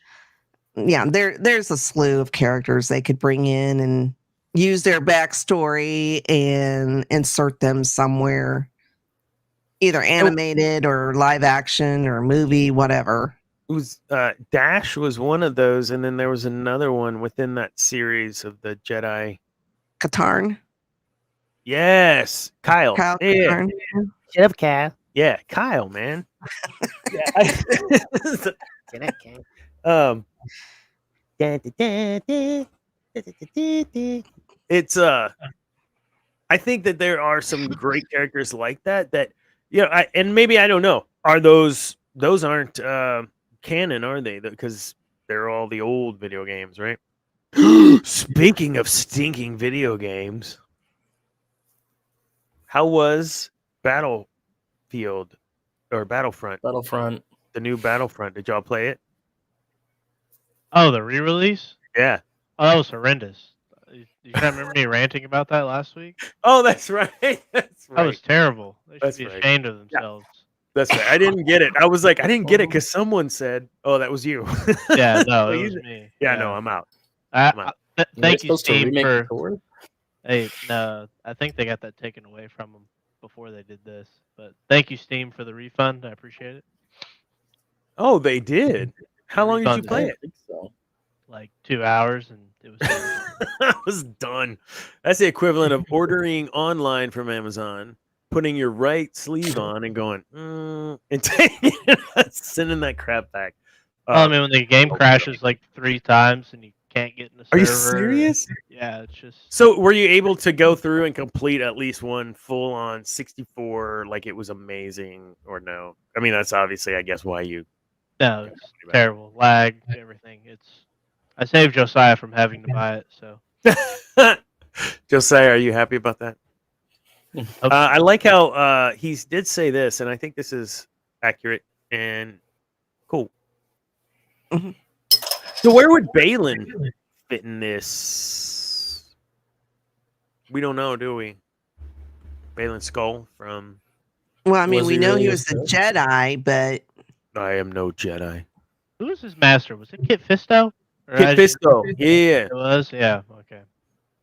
Yeah, there's a slew of characters they could bring in and use their backstory and insert them somewhere, either animated or live action or movie, whatever. It was Dash was one of those, and then there was another one within that series of the Jedi. Katarn. Yes, Kyle. Katarn. Shut up, Kyle. Yeah, Kyle, man. It's I think that there are some great characters like that and maybe I don't know. Are those aren't canon, are they? Because they're all the old video games, right? Speaking of stinking video games, how was Battlefront? Battlefront. The new Battlefront. Did y'all play it? Oh, the re-release? Yeah. Oh, that was horrendous. You can't remember me ranting about that last week? Oh, that's right. That's right. That was terrible. They should be right. ashamed of themselves. Yeah. That's right. I didn't get it. I was like, I didn't get it because someone said, "Oh, that was you." Yeah, no, it was me. Yeah, no, I'm out. Thank you, Steam, for. Hey, no, I think they got that taken away from them before they did this. But thank you, Steam, for the refund. I appreciate it. Oh, they did. How long did you play it? Like 2 hours, and it was. I was done. That's the equivalent of ordering online from Amazon, putting your right sleeve on, and going, and taking sending that crap back. Well, I mean, when the game crashes like 3 times and you can't get in the server. Are you serious? Yeah, it's just. So, were you able to go through and complete at least one full-on 64? Like it was amazing, or no? I mean, that's obviously, I guess, why you. No, it's terrible. Lag, everything. I saved Josiah from having to buy it, so. Josiah, are you happy about that? I like how he did say this, and I think this is accurate and cool. Mm-hmm. So, where would Balin fit in this? We don't know, do we? Balin Skull from. Well, I mean, Was we he know really he a was the Sith? Jedi, but I am no Jedi. Who was his master? Was it Kit Fisto? Or Kit Fisto, yeah. It was? Yeah, okay.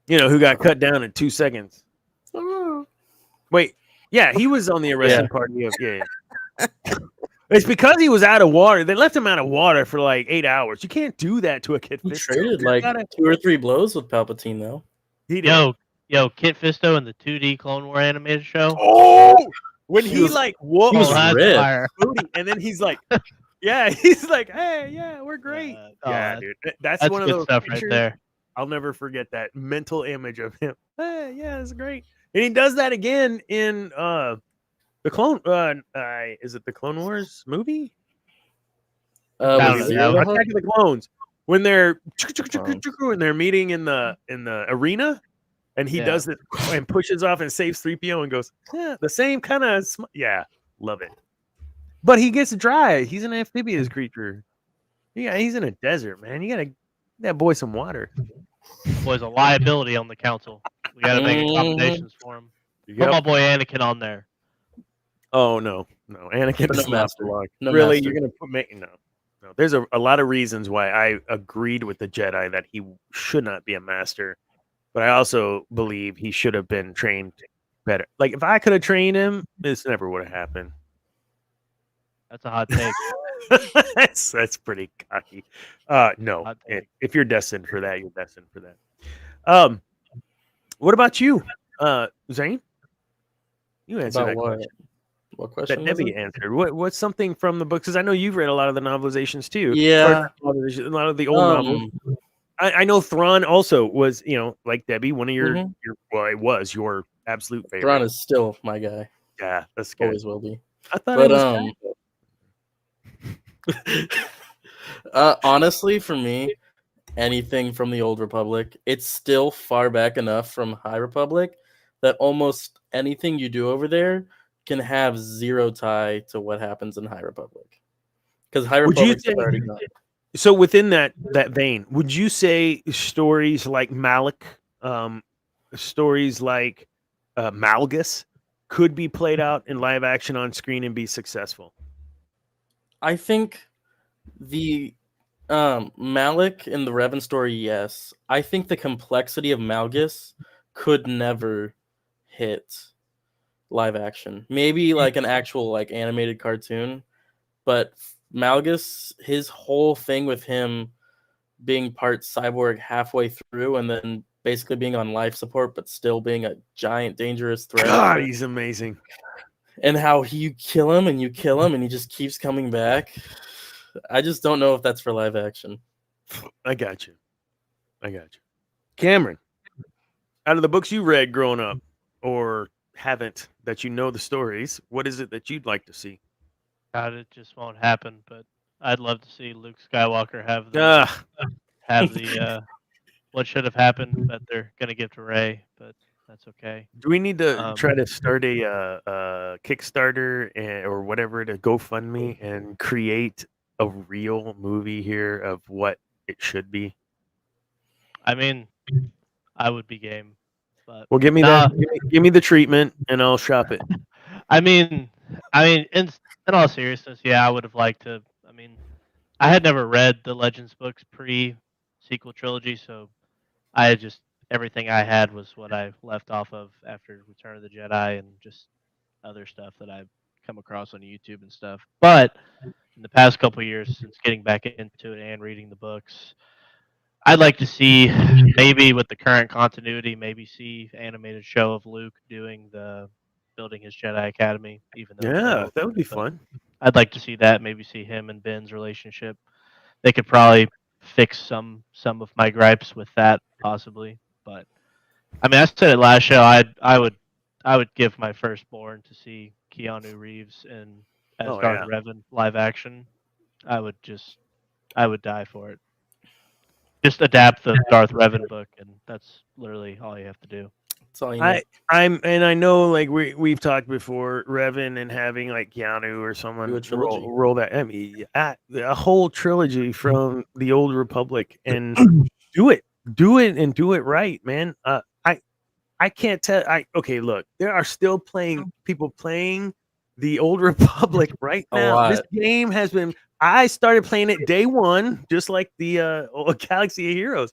You know, who got cut down in 2 seconds. Wait, yeah, he was on the arresting party of, yeah. It's because he was out of water. They left him out of water for like 8 hours. You can't do that to a Kit He Fisto. traded like 2 or 3 blows with Palpatine, though. He did. Yo, Kit Fisto in the 2D Clone War animated show. Oh, when he was- like whoa, he was that's ripped. fire. and then he's like, yeah, he's like, hey, yeah, we're great. Yeah, oh, dude, that's That's one of good those stuff right pictures. there. I'll never forget that mental image of him. Hey, yeah, it's great. And he does that again in the Clone. Is it the Clone Wars movie? That was was- Zero that the Attack Hutt? of the Clones, when they're Oh. and they're meeting in the arena, and he Yeah. does it and pushes off and saves 3PO and goes, yeah, the same kind of yeah, love it. But he gets dry. He's an amphibious creature. Yeah, he's in a desert, man. You gotta give that boy some water. Boy's a liability on the council. We gotta make accommodations for him. Put my boy Anakin on there. Oh no, Anakin No does not master. belong. No really, master. you're gonna put me no. There's a lot of reasons why I agreed with the Jedi that he should not be a master, but I also believe he should have been trained better. Like if I could have trained him, this never would have happened. That's a hot take. that's pretty cocky. No, Hot take. if you're destined for that, you're destined for that. What about you, Zane? You answered About that what? question. What question That was Debbie it? answered. What's something from the book? Because I know you've read a lot of the novelizations too. Yeah. Or a lot of the old novels. I know Thrawn also was, like Debbie, one of your well, it was your absolute favorite. Thrawn is still my guy. Yeah, that's good. Always will be. I thought But it was honestly, for me, anything from the Old Republic, it's still far back enough from High Republic that almost anything you do over there can have zero tie to what happens in High Republic. Because High Would you Republic's say- already done. So within that vein, would you say stories like Malik, stories like Malgus could be played out in live action on screen and be successful? I think the Malik in the Revan story, yes. I think the complexity of Malgus could never hit live action. Maybe like an actual like animated cartoon, but Malgus, his whole thing with him being part cyborg halfway through and then basically being on life support but still being a giant dangerous threat. God, he's amazing. And how you kill him and he just keeps coming back. I just don't know if that's for live action. I got you. Cameron, out of the books you read growing up or haven't that you know the stories, what is it that you'd like to see? God, it just won't happen. But I'd love to see Luke Skywalker have the what should have happened that they're gonna give to Rey, but that's okay. Do we need to try to start a Kickstarter or whatever to GoFundMe and create a real movie here of what it should be? I mean, I would be game, but Well, give me that. Give me the treatment, and I'll shop it. I mean, in all seriousness, yeah, I would have liked to. I mean, I had never read the Legends books pre-sequel trilogy, so I had just everything I had was what I left off of after Return of the Jedi and just other stuff that I've come across on YouTube and stuff. But in the past couple of years, since getting back into it and reading the books, I'd like to see, maybe with the current continuity, maybe see animated show of Luke doing building his Jedi Academy. Even though Yeah, that would be fun. I'd like to see that. Maybe see him and Ben's relationship. They could probably fix some of my gripes with that, possibly. But I mean, I said it last show. I would give my firstborn to see Keanu Reeves as Darth Revan live action. I would die for it. Just adapt the Darth Revan book, and that's literally all you have to do. That's all you need. I know, like we've talked before, Revan and having like Keanu or someone Do a trilogy. roll that. I mean, a whole trilogy from the Old Republic, and do it and do it right, man. I can't tell. Okay, look, there are still people playing the Old Republic right now. This game has been. I started playing it day one, just like the Galaxy of Heroes,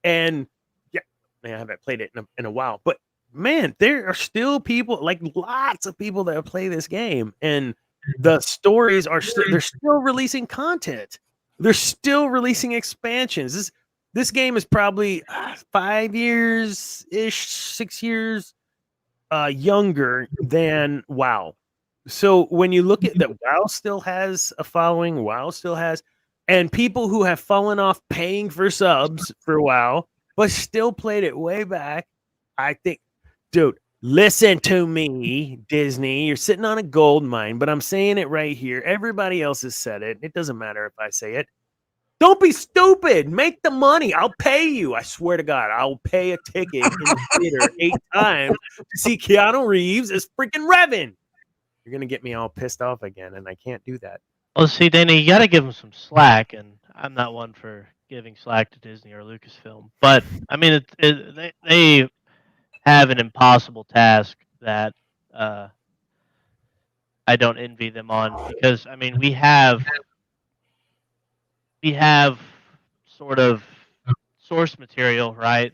and yeah, man, I haven't played it in a while. But man, there are still people, like lots of people that play this game, and the stories are they're still releasing content. They're still releasing expansions. This game is probably 5 years ish, 6 years younger than WoW. So when you look at that, WoW still has a following. WoW still has, and people who have fallen off paying for subs for WoW, but still played it way back. I think, dude, listen to me, Disney. You're sitting on a gold mine, but I'm saying it right here. Everybody else has said it. It doesn't matter if I say it. Don't be stupid. Make the money. I'll pay you. I swear to God, I'll pay a ticket in the theater 8 times to see Keanu Reeves as freaking Revan. You're going to get me all pissed off again, and I can't do that. Well, see, Danny, you got to give them some slack, and I'm not one for giving slack to Disney or Lucasfilm. But, I mean, they have an impossible task that I don't envy them on, because, I mean, we have sort of source material, right,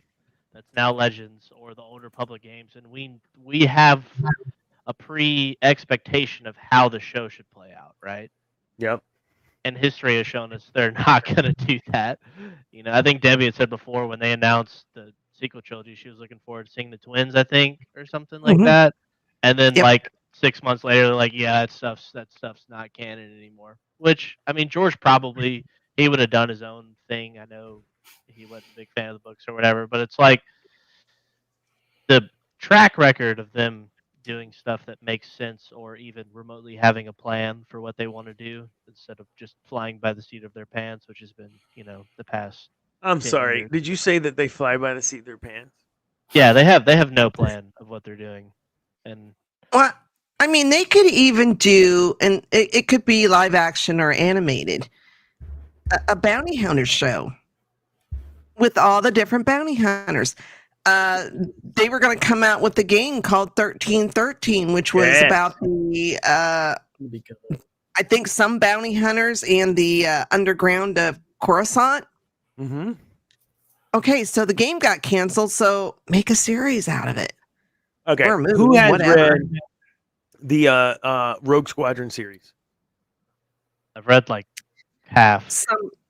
that's now Legends or the Old Republic games, and we have a pre-expectation of how the show should play out, right? Yep. And history has shown us they're not going to do that. You know, I think Debbie had said before when they announced the sequel trilogy, she was looking forward to seeing the twins, I think, or something like that. And then, like 6 months later, they're like, "Yeah, that stuff's not canon anymore." Which, I mean, George probably he would have done his own thing. I know he wasn't a big fan of the books or whatever, but it's like the track record of them doing stuff that makes sense, or even remotely having a plan for what they want to do instead of just flying by the seat of their pants, which has been, the past. I'm sorry. Did you say that they fly by the seat of their pants? Yeah, they have no plan of what they're doing. And well, I mean, they could even do, and it could be live action or animated, a bounty hunter show with all the different bounty hunters. They were going to come out with a game called 1313, which was about the, I think, some bounty hunters and the underground of Coruscant. Mm-hmm. Okay, so the game got canceled, so make a series out of it. Okay, or a movie, who has whatever. read the Rogue Squadron series? I've read like half.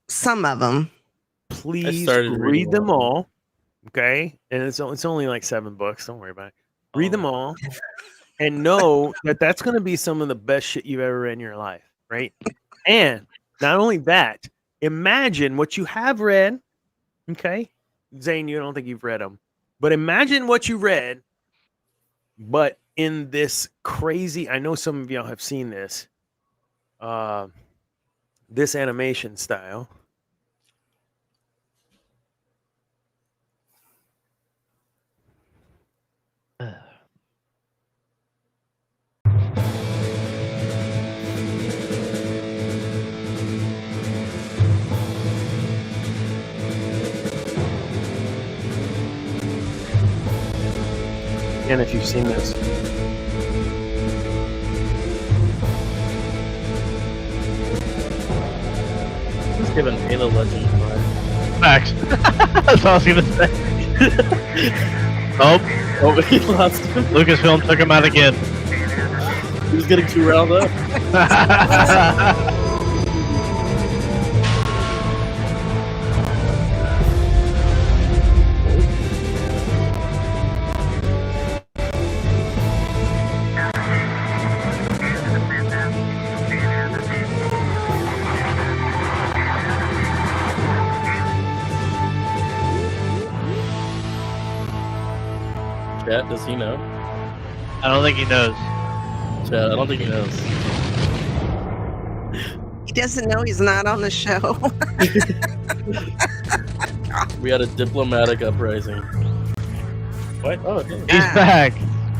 Some of them. Please read them all. Okay, and it's only like 7 books. Don't worry about it. Read them all, and know that that's going to be some of the best shit you've ever read in your life, right? And not only that, imagine what you have read. Okay, Zane, you don't think you've read them, but imagine what you read, but in this crazy. I know some of y'all have seen this. This animation style. And if you've seen this, It's giving Halo Legends vibe. Facts. That's all I was gonna say. Oh, he lost him. Lucasfilm took him out again. He was getting too riled up. Chat, does he know? I don't think he knows. Chat, I don't think he knows. He doesn't know he's not on the show. We had a diplomatic uprising. What? Oh, damn. He's back.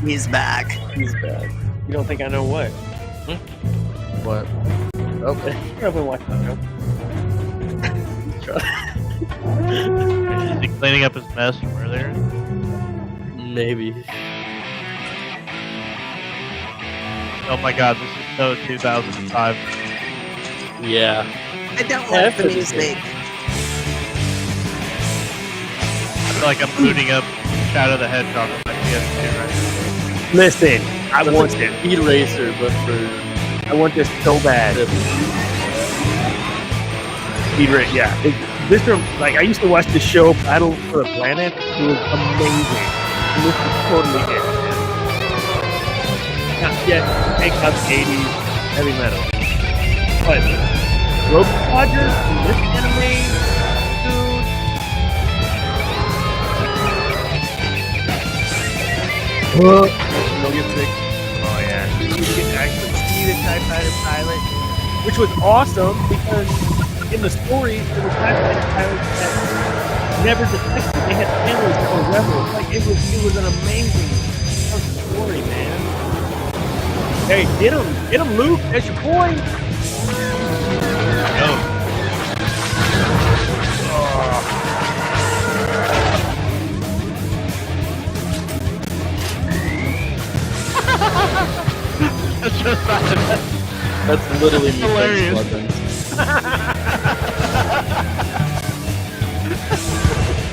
He's back. He's back. You don't think I know what? What? Okay. I've been watching the show. Is he cleaning up his mess from earlier? Maybe. Oh my god, this is so 2005. Yeah. I don't like the that's music. I feel like I'm booting up Shadow the Hedgehog on my PS2 right Listen, I That's want like this. Speed Racer, but for I want this so bad. Yeah. This room, like I used to watch the show Battle for the Planet. It was amazing. And this is totally it. Not yet take out the 80s heavy metal. But Rogue Squadron in this anime, dude. You'll get sick. Oh yeah. You get to actually see the TIE Fighter pilot, which was awesome because in the stories there were TIE Fighter pilots that never defected. They had families that were rebels. Like it was an amazing story, man. Hey, get him, Luke. That's your boy. Go. That's literally me. Hilarious.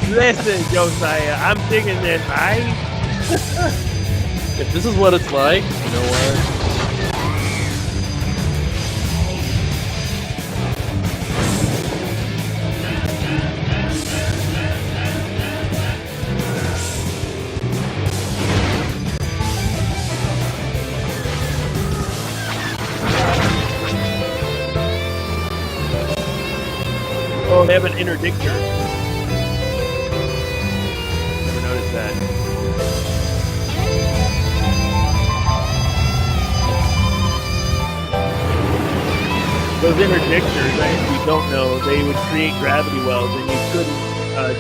Listen, Josiah, I'm digging this, right? If this is what it's like, you know what? Oh, they have an interdictor. Never noticed that. Those interdictors, if you don't know, they would create gravity wells, and you couldn't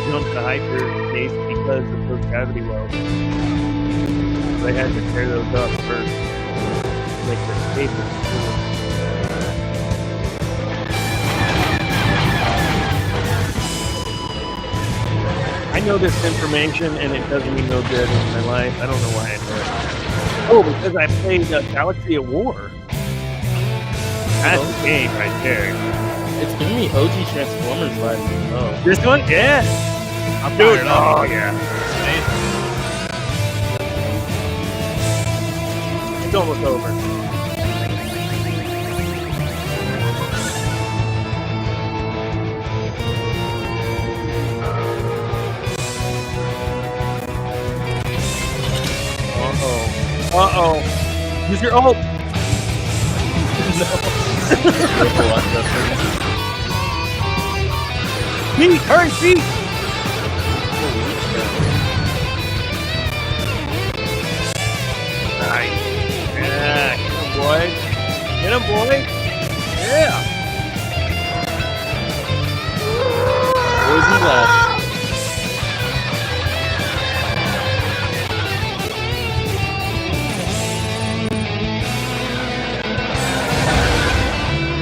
jump to hyperspace because of those gravity wells. So they had to tear those up first to make the escape. I know this information, and it doesn't mean no good in my life. I don't know why I know it. Oh, because I played Galaxy at War. That's the game right there. It's giving me OG Transformers vibes. Oh, This one? Yeah. I'm Dude, fired up. oh, yeah. It's almost over. Uh-oh. Use your ult. Pete, hurry, Pete. Nice. Yeah, get him, boy. Get him, boy. Yeah. where's he left?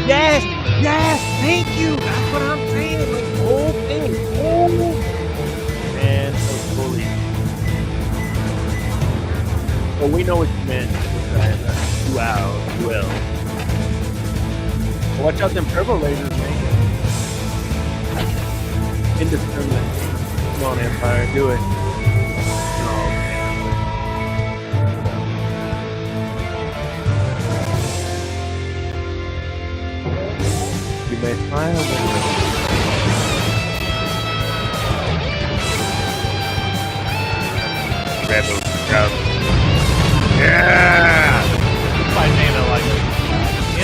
Yes, yes, thank you. That's what I'm saying. Like the whole thing. Oh, man, so fully. Well, we know what you meant. Wow, well. Watch out, them turbo lasers, man. Indiscriminate. Come on, Empire, do it. Oh, you may smile, Rebel Scout. Yeah! My name, I like it.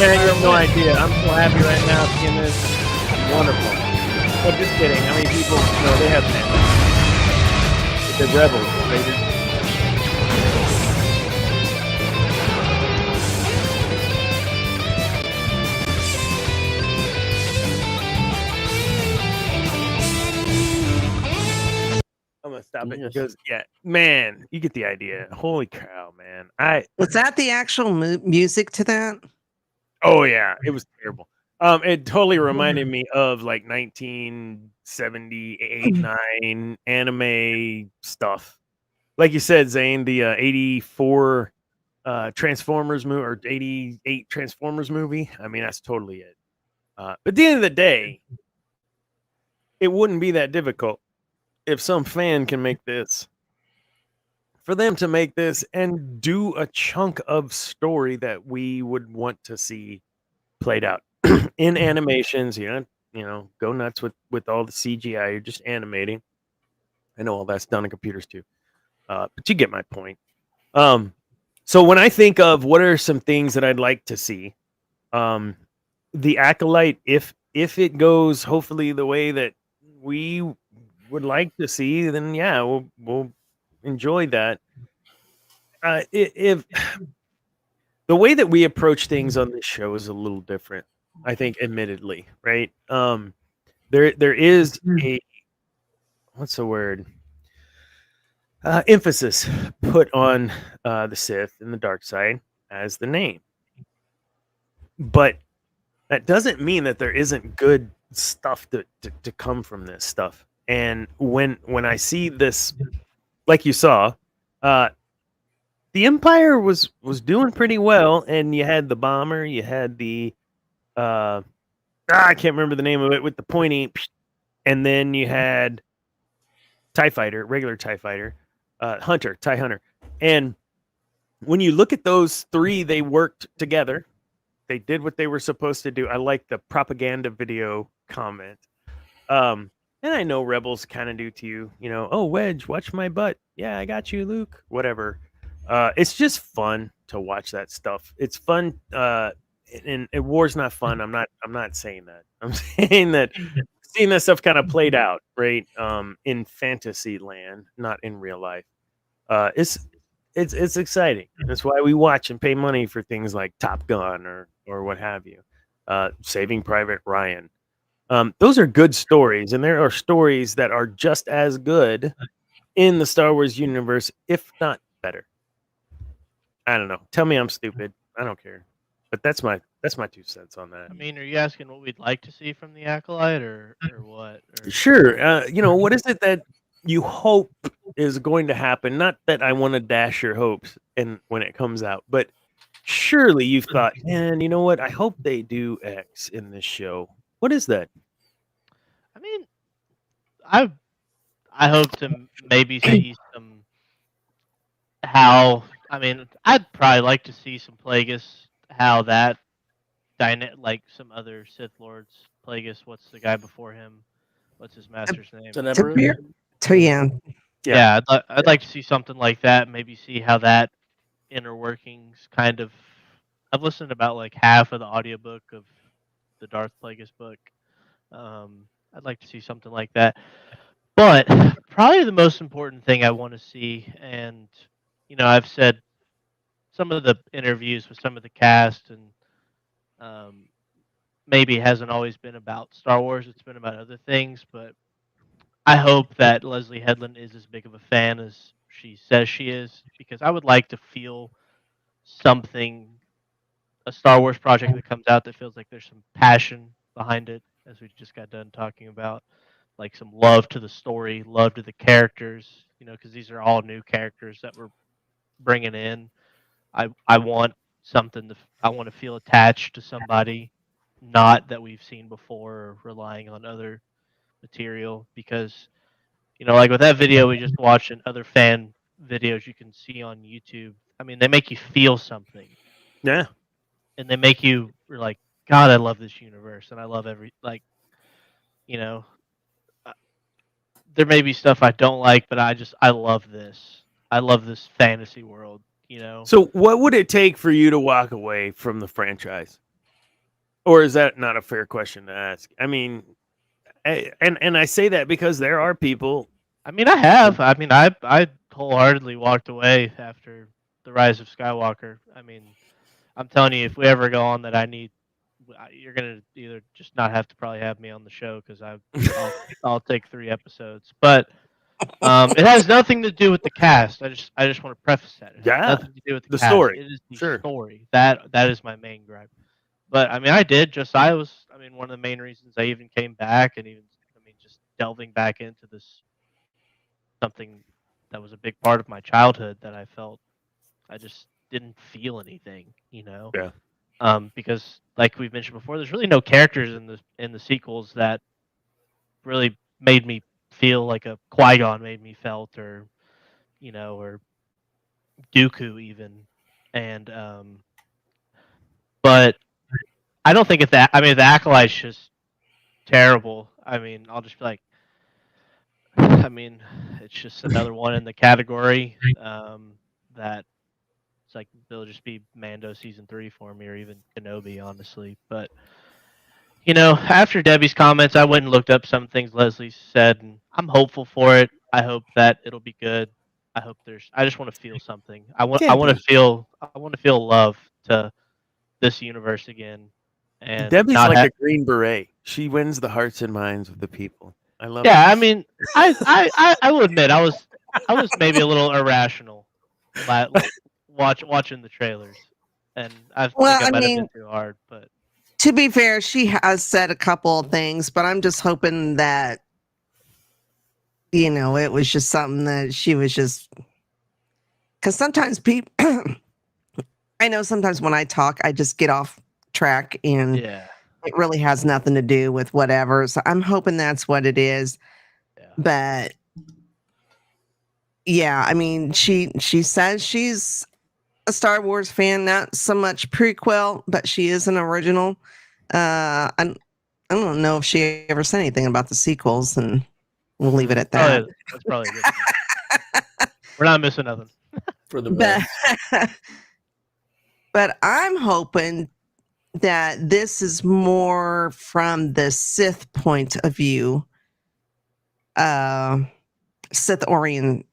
Man, you have no idea. I'm so happy right now seeing this. Wonderful. But just kidding. How many people, they have names. They're rebels, baby. let's stop it Yes. because man, you get the idea. Holy cow, man! Was that the actual music to that? Oh yeah, it was terrible. It totally reminded me of like 1978, 9 anime stuff. Like you said, Zane, the 84 Transformers movie or 88 Transformers movie. I mean, that's totally it. But at the end of the day, it wouldn't be that difficult if some fan can make this. For them to make this and do a chunk of story that we would want to see played out in animations, go nuts with all the CGI. You're just animating. I know all that's done in computers too, but you get my point. So when I think of what are some things that I'd like to see, the Acolyte, if it goes hopefully the way that we would like to see, then we'll enjoy that. If the way that we approach things on this show is a little different, I think, admittedly, right? There is a what's the word? Emphasis put on the Sith and the dark side as the name, but that doesn't mean that there isn't good stuff to come from this stuff. And when I see this, like you saw, the Empire was doing pretty well, and you had the bomber, you had the I can't remember the name of it with the pointy, and then you had TIE fighter, regular TIE fighter, hunter, TIE hunter. And when you look at those three, they worked together. They did what they were supposed to do. I like the propaganda video comment. And I know Rebels kind of do to you, oh, Wedge, watch my butt. Yeah, I got you, Luke. Whatever. It's just fun to watch that stuff. It's fun. And war's not fun. I'm not saying that. I'm saying that seeing that stuff kind of played out, right? In fantasy land, not in real life. It's exciting. That's why we watch and pay money for things like Top Gun or what have you. Saving Private Ryan. Those are good stories, and there are stories that are just as good in the Star Wars universe, if not better. I don't know. Tell me I'm stupid. I don't care. But that's my 2 cents on that. I mean, are you asking what we'd like to see from the Acolyte, or what? Or... Sure. What is it that you hope is going to happen? Not that I want to dash your hopes when it comes out, but surely you've thought, man, you know what? I hope they do X in this show. What is that? I mean, I hope to maybe see some how. I mean, I'd probably like to see some Plagueis, how that like some other Sith Lords. Plagueis, what's the guy before him? What's his master's name? Yeah, I'd like to see something like that. Maybe see how that inner workings kind of. I've listened to about like half of the audiobook of the Darth Plagueis book. I'd like to see something like that. But probably the most important thing I want to see, and I've said some of the interviews with some of the cast, and maybe it hasn't always been about Star Wars. It's been about other things, but I hope that Leslie Headland is as big of a fan as she says she is, because I would like to feel something, a Star Wars project that comes out that feels like there's some passion behind it, as we just got done talking about, like some love to the story, love to the characters, because these are all new characters that we're bringing in. I want something I want to feel attached to somebody, not that we've seen before or relying on other material, because like with that video we just watched and other fan videos you can see on YouTube, I mean, they make you feel something. Yeah. And they make you like, God, I love this universe, and I love there may be stuff I don't like, but I love this. I love this fantasy world, So what would it take for you to walk away from the franchise? Or is that not a fair question to ask? I mean, and I say that because there are people. I mean, I have. I mean, I wholeheartedly walked away after The Rise of Skywalker. I mean, I'm telling you, if we ever go on that, you're gonna either just not have to probably have me on the show, because I'll take 3 episodes. But It has nothing to do with the cast. I just want to preface that. It has Yeah, nothing to do with the cast. story. It is the Sure. story. That is my main gripe. But I mean, I did. Josiah was. I mean, one of the main reasons I even came back, and even just delving back into this something that was a big part of my childhood that I felt I just didn't feel anything. Yeah. Because like we've mentioned before, there's really no characters in the sequels that really made me feel like a Qui-Gon made me felt, or or Dooku even, and but I don't think I mean, the Acolyte's just terrible. I mean, I'll just be like, I mean, it's just another one in the category that it's like they'll just be Mando season 3 for me, or even Kenobi, honestly. But after Debbie's comments, I went and looked up some things Leslie said, and I'm hopeful for it. I hope that it'll be good. I just want to feel something. I want to feel love to this universe again. And Debbie's not like a Green Beret. She wins the hearts and minds of the people. I love it. Yeah, I mean, I will admit I was maybe a little irrational watching the trailers, and I think I might have been too hard. But to be fair, she has said a couple of things, but I'm just hoping that it was just something that she was just, because sometimes people, I know sometimes when I talk, I just get off track and yeah. It really has nothing to do with whatever. So I'm hoping that's what it is. Yeah. But yeah, I mean, she says she's a Star Wars fan, not so much prequel, but she is an original. I don't know if she ever said anything about the sequels, and we'll leave it at that. That's probably a good thing. We're not missing nothing. For the best. But I'm hoping that this is more from the Sith point of view, Sith orient.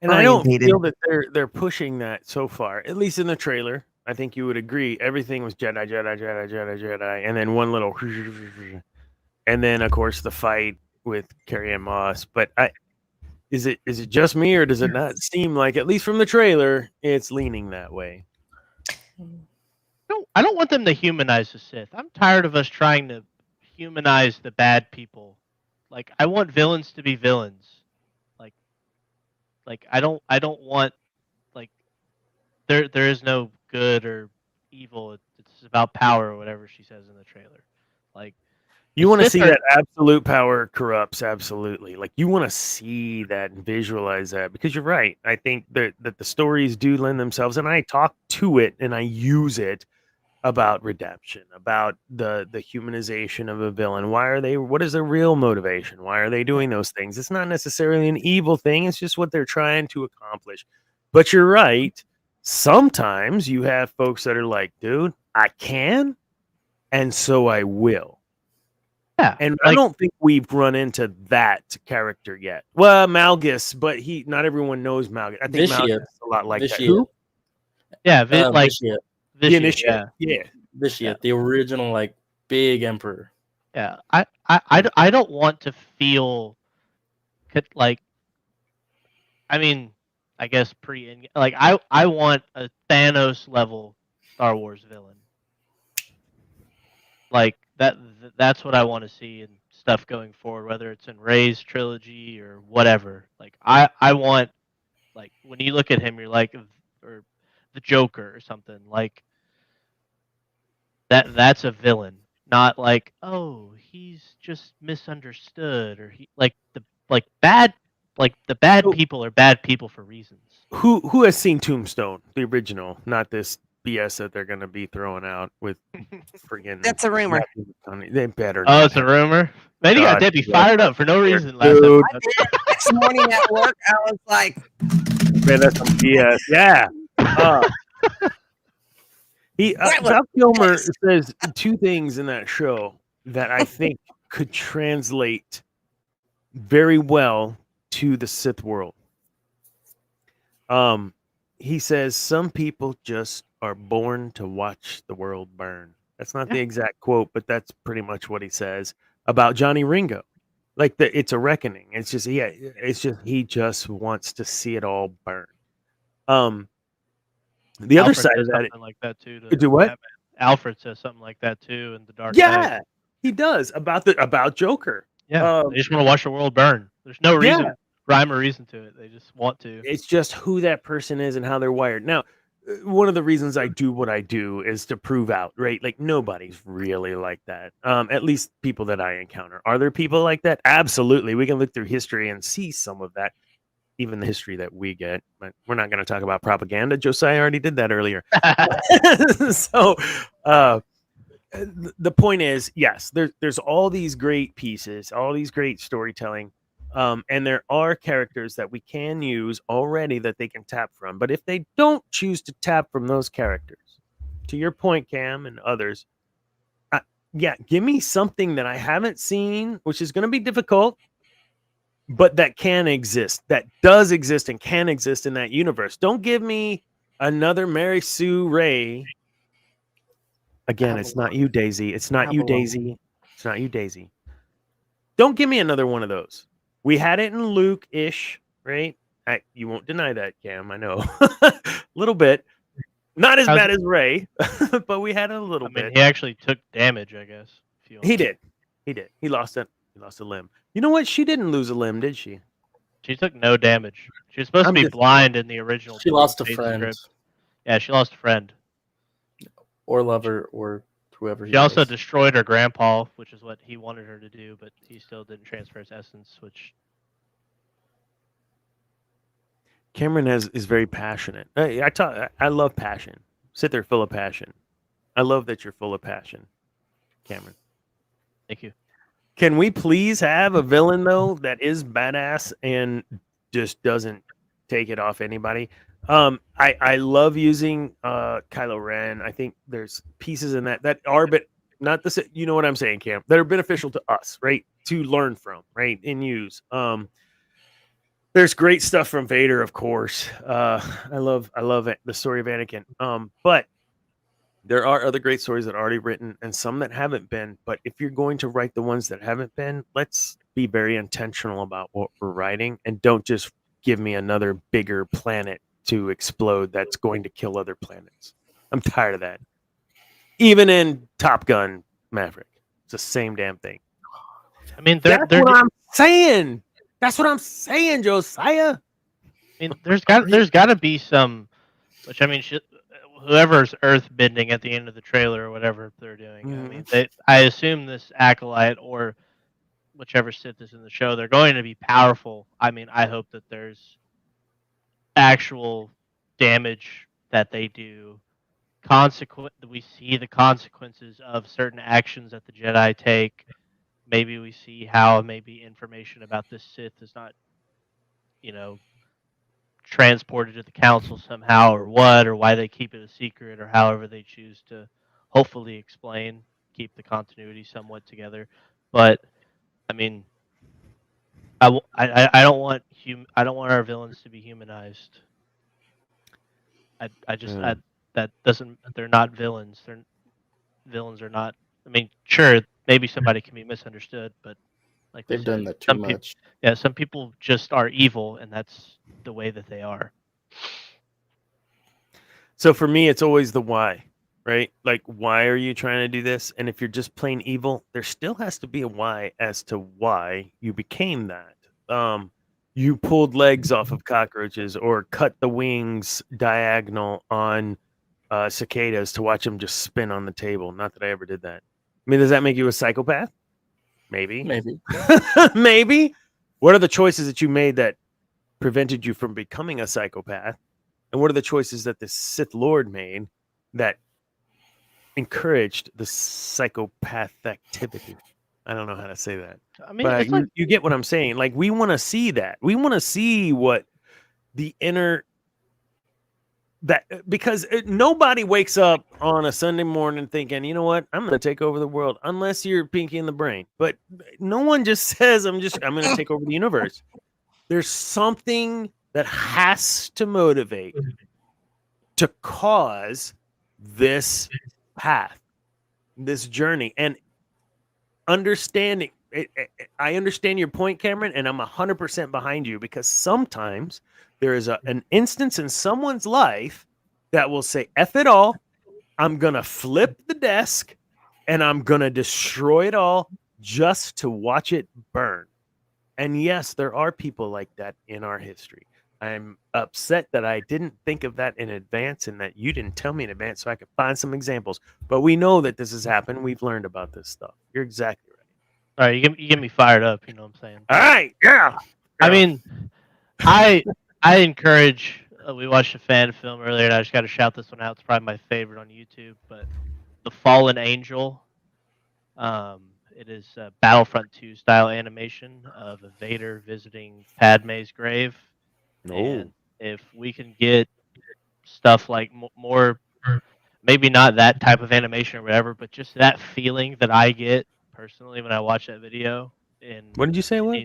And I don't feel that they're pushing that so far, at least in the trailer. I think you would agree. Everything was Jedi, Jedi, Jedi, Jedi, Jedi, and then one little, and then of course the fight with Carrie-Anne Moss. But is it just me, or does it not seem like, at least from the trailer, it's leaning that way? I don't want them to humanize the Sith. I'm tired of us trying to humanize the bad people. Like, I want villains to be villains. Like I don't want, like, there is no good or evil. It's about power, or whatever she says in the trailer. Like, you want to see that absolute power corrupts, absolutely. Like, you want to see that and visualize that, because you're right. I think that the stories do lend themselves, and I talk to it and I use it about redemption, about the humanization of a villain. What is their real motivation? Why are they doing those things? It's not necessarily an evil thing. It's just what they're trying to accomplish. But you're right. Sometimes you have folks that are like, dude, I can, and so I will. Yeah. And I don't think we've run into that character yet. Well, Malgus, but not everyone knows Malgus. I think Malgus is a lot like that. Who? Yeah, Vitiate. The initiate. Yeah. Vitiate, the original, like, big emperor. Yeah. I don't want to feel like, I mean, I guess I want a Thanos level Star Wars villain. Like, that's what I want to see in stuff going forward, whether it's in Rey's trilogy or whatever. Like, I want, like, when you look at him, you're like, or the Joker or something, like, that's a villain, not like, oh, he's just misunderstood, or the bad people are bad people for reasons. Who has seen Tombstone, the original, not this BS that they're going to be throwing out with friggin'. That's a rumor. They better. Oh, it's a rumor. Man, you got Debbie fired up for no reason last time. This morning at work, I was like, man, that's some BS. Yeah. Val Kilmer says two things in that show that I think could translate very well to the Sith world. He says some people just are born to watch the world burn. That's not the exact quote, but that's pretty much what he says about Johnny Ringo. Like it's a reckoning. It's just he just wants to see it all burn. The other Alfred side of says that, something like that too. To do what? Batman. Alfred says something like that too in The Dark Knight. Yeah, he does about Joker. Yeah, they just want to watch the world burn. There's no reason, Yeah. rhyme or reason to it. They just want to. It's just who that person is and how they're wired. Now, one of the reasons I do what I do is to prove out, right? Like nobody's really like that. At least people that I encounter. Are there people like that? Absolutely. We can look through history and see some of that, even the history that we get. But we're not going to talk about propaganda. Josiah already did that earlier. So, the point is, yes, there's all these great pieces, all these great storytelling. And there are characters that we can use already that they can tap from. But if they don't choose to tap from those characters, to your point, Cam and others, give me something that I haven't seen, which is going to be difficult, but that can exist, that does exist and can exist in that universe. Don't give me another Mary Sue Ray. Again, it's not you, Daisy. It's not you, Daisy. It's not you, Daisy. Don't give me another one of those. We had it in Luke-ish, right? You won't deny that, Cam. I know. A little bit. Not as bad as Ray, but we had it a little bit. He actually took damage, I guess. He did. He did. He lost a limb. You know what? She didn't lose a limb, did she? She took no damage. She was supposed to be blind in the original. She lost a friend. Script. Yeah, she lost a friend. Or lover, or whoever. She also destroyed her grandpa, which is what he wanted her to do, but he still didn't transfer his essence, which... Cameron is very passionate. I love passion. Sit there full of passion. I love that you're full of passion, Cameron. Thank you. Can we please have a villain, though, that is badass and just doesn't take it off anybody? I love using Kylo Ren. I think there's pieces in that are, but not the, you know what I'm saying, Cam, that are beneficial to us, right? To learn from, right? And use. There's great stuff from Vader, of course. I love it, the story of Anakin. But there are other great stories that are already written and some that haven't been. But if you're going to write the ones that haven't been, let's be very intentional about what we're writing and don't just give me another bigger planet to explode that's going to kill other planets. I'm tired of that. Even in Top Gun Maverick, it's the same damn thing. I mean, that's what I'm saying. That's what I'm saying, Josiah. I mean, there's got to be some, which I mean, whoever's earth bending at the end of the trailer or whatever they're doing. I mean, I assume this acolyte or whichever Sith is in the show, they're going to be powerful. I mean, I hope that there's actual damage that they do. We see the consequences of certain actions that the Jedi take. Maybe we see how maybe information about this Sith is not, transported to the council somehow or what, or why they keep it a secret, or however they choose to hopefully explain, keep the continuity somewhat together. But I mean, I don't want our villains to be humanized. That doesn't. They're not villains. Villains are not. I mean, sure, maybe somebody can be misunderstood, but like they've done that too much. Some people just are evil, and that's the way that they are. So for me, it's always the why, right? Like, why are you trying to do this? And if you're just plain evil, there still has to be a why as to why you became that. You pulled legs off of cockroaches or cut the wings diagonal on cicadas to watch them just spin on the table. Not that I ever did that. I mean, does that make you a psychopath? Maybe. Maybe. What are the choices that you made that prevented you from becoming a psychopath? And what are the choices that the Sith Lord made that encouraged the psychopath activity? I don't know how to say that. I mean, but you get what I'm saying. Like, we want to see that. We want to see what the inner... because nobody wakes up on a Sunday morning thinking, you know what, I'm going to take over the world, unless you're Pinky in the Brain. But no one just says, I'm going to take over the universe. There's something that has to motivate to cause this path, this journey, and understanding. I understand your point, Cameron, and I'm 100% behind you because sometimes there is an instance in someone's life that will say, F it all. I'm going to flip the desk and I'm going to destroy it all just to watch it burn. And yes, there are people like that in our history. I'm upset that I didn't think of that in advance and that you didn't tell me in advance so I could find some examples. But we know that this has happened. We've learned about this stuff. You're exactly right. All right, you get me fired up. You know what I'm saying? All right, yeah. I mean, I encourage. We watched a fan film earlier, and I just got to shout this one out. It's probably my favorite on YouTube. But the Fallen Angel. It is Battlefront 2 style animation of Vader visiting Padme's grave. And if we can get stuff like more, maybe not that type of animation or whatever, but just that feeling that I get personally when I watch that video. What did you say? What?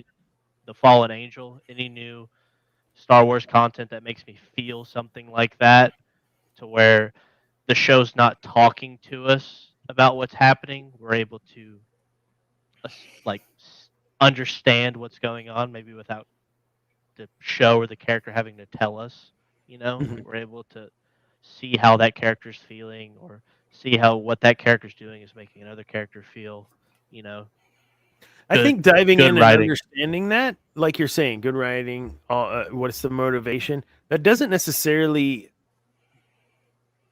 The Fallen Angel. Any new Star Wars content that makes me feel something like that, to where the show's not talking to us about what's happening. We're able to understand what's going on, maybe without the show or the character having to tell us. We're able to see how that character's feeling, or see how what that character's doing is making another character feel. I think diving in writing. and understanding that, like you're saying, good writing, what's the motivation, that doesn't necessarily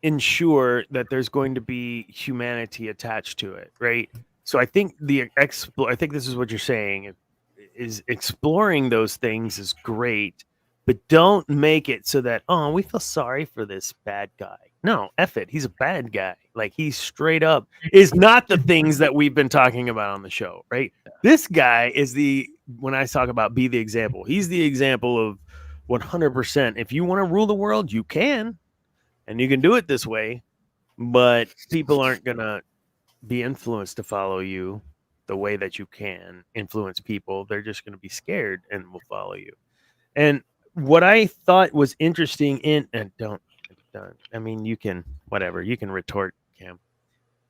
ensure that there's going to be humanity attached to it, right? So I think I think this is what you're saying, is exploring those things is great, but don't make it so that, oh, we feel sorry for this bad guy. No, F it. He's a bad guy. Like, he straight up is not the things that we've been talking about on the show, right? This guy is when I talk about be the example, he's the example of 100%. If you want to rule the world, you can, and you can do it this way, but people aren't going to be influenced to follow you the way that you can influence people. They're just going to be scared and will follow you. And what I thought was interesting and don't, I mean, you can, whatever, you can retort, Cam.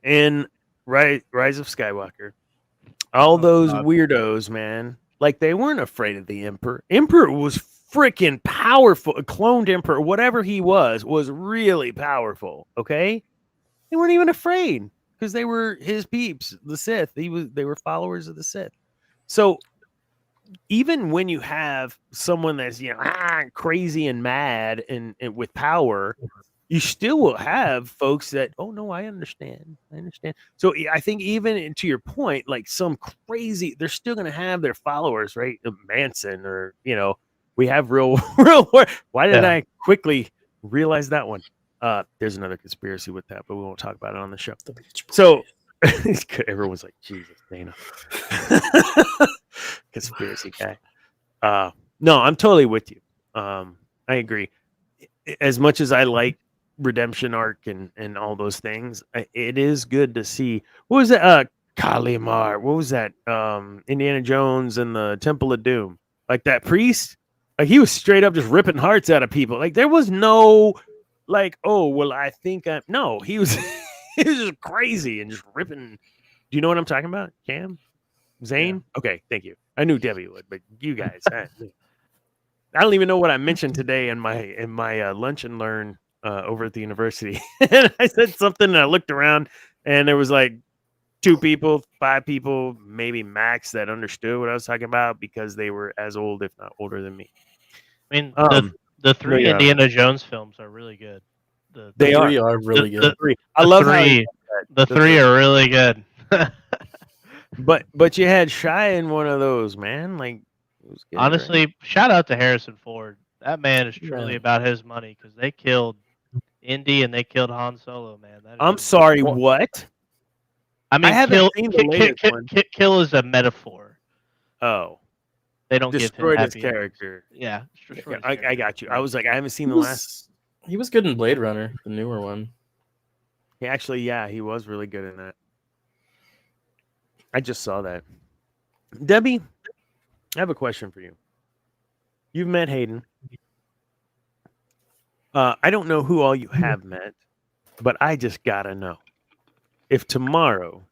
In Rise of Skywalker, all those weirdos, man, like, they weren't afraid of the Emperor. Emperor was freaking powerful. A cloned Emperor, whatever he was really powerful, okay? They weren't even afraid because they were his peeps, the Sith. They were followers of the Sith. So even when you have someone that's crazy and mad and with power, you still will have folks that, oh no, I understand. So I think even to your point, like, some crazy, they're still going to have their followers, right? Manson, or we have real. Why did I quickly realize that one? There's another conspiracy with that, but we won't talk about it on the show. So everyone's like, Jesus, Dana. Conspiracy guy. No, I'm totally with you. I agree. As much as I like redemption arc and all those things, it is good to see. What was that? Kalimar. What was that? Indiana Jones and the Temple of Doom. Like, that priest, like, he was straight up just ripping hearts out of people. Like, there was no, like, oh, well, I think no, he was he was just crazy and just ripping. Do you know what I'm talking about, Cam? Zane? Yeah. Okay, thank you. I knew Debbie would, but you guys, I don't even know what I mentioned today in my lunch and learn over at the university. And I said something, and I looked around, and there was like 2 people, 5 people, maybe max, that understood what I was talking about because they were as old, if not older, than me. I mean, the 3 Indiana Jones films are really good. The 3 are really good. I love how the 3 are really good. But you had Shy in one of those, man. Like, it was good, honestly, right? Shout out to Harrison Ford. That man is truly about his money, because they killed Indy and they killed Han Solo, man. I'm sorry, what? I mean, kill is a metaphor. Oh, they don't destroyed give him his character. Yeah, I got you. I was like, I haven't seen the last. He was good in Blade Runner, the newer one. He was really good in that. I just saw that. Debbie, I have a question for you. You've met Hayden. I don't know who all you have met, but I just gotta know. If tomorrow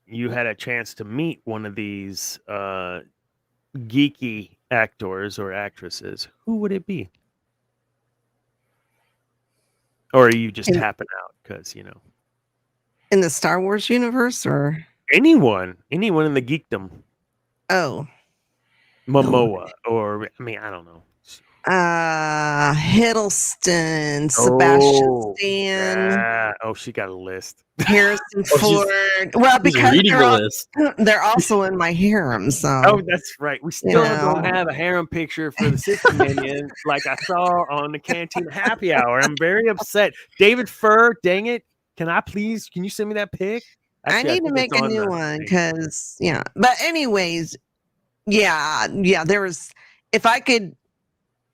you had a chance to meet one of these geeky actors or actresses, who would it be? Or you just In- tapping out because In the Star Wars universe, or anyone in the geekdom, oh, Momoa, or I mean, I don't know. Hiddleston, Sebastian Stan, yeah. Oh, she got a list. Harrison she's- Ford. Well, He's because reading the list. they're also in my harem. So Oh, that's right. We still don't know. have a harem picture for the Sith Dominion like I saw on the Canteen Happy Hour. I'm very upset. David Furr, dang it. Can you send me that pic? I Actually, need to think make it's a on new the one thing. because But anyways, there was. If I could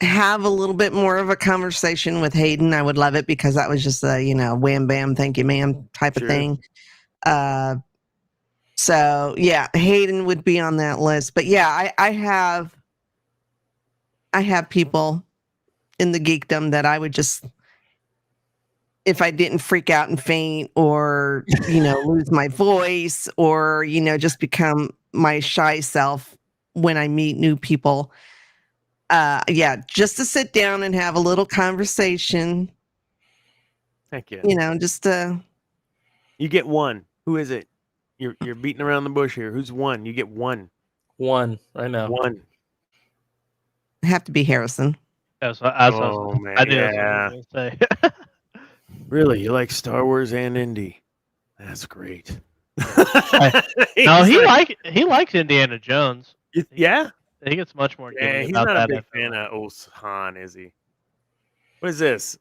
have a little bit more of a conversation with Hayden, I would love it because that was just a wham bam, thank you, ma'am type of Sure. thing. So yeah, Hayden would be on that list. But yeah, I have people in the geekdom that I would just, if I didn't freak out and faint or lose my voice or just become my shy self when I meet new people. Just to sit down and have a little conversation. Heck yeah. Just You get one. Who is it? You're beating around the bush here. Who's one? You get one. One right now. One. have to be Harrison. Yeah, so Oh man. I knew Yeah. that's what I was gonna say. Really? You like Star Wars and Indy? That's great. No, he likes Indiana Jones. Yeah? He gets much more. Yeah, giddy he's about not a that, big I feel fan like. of old Han, is he? What is this?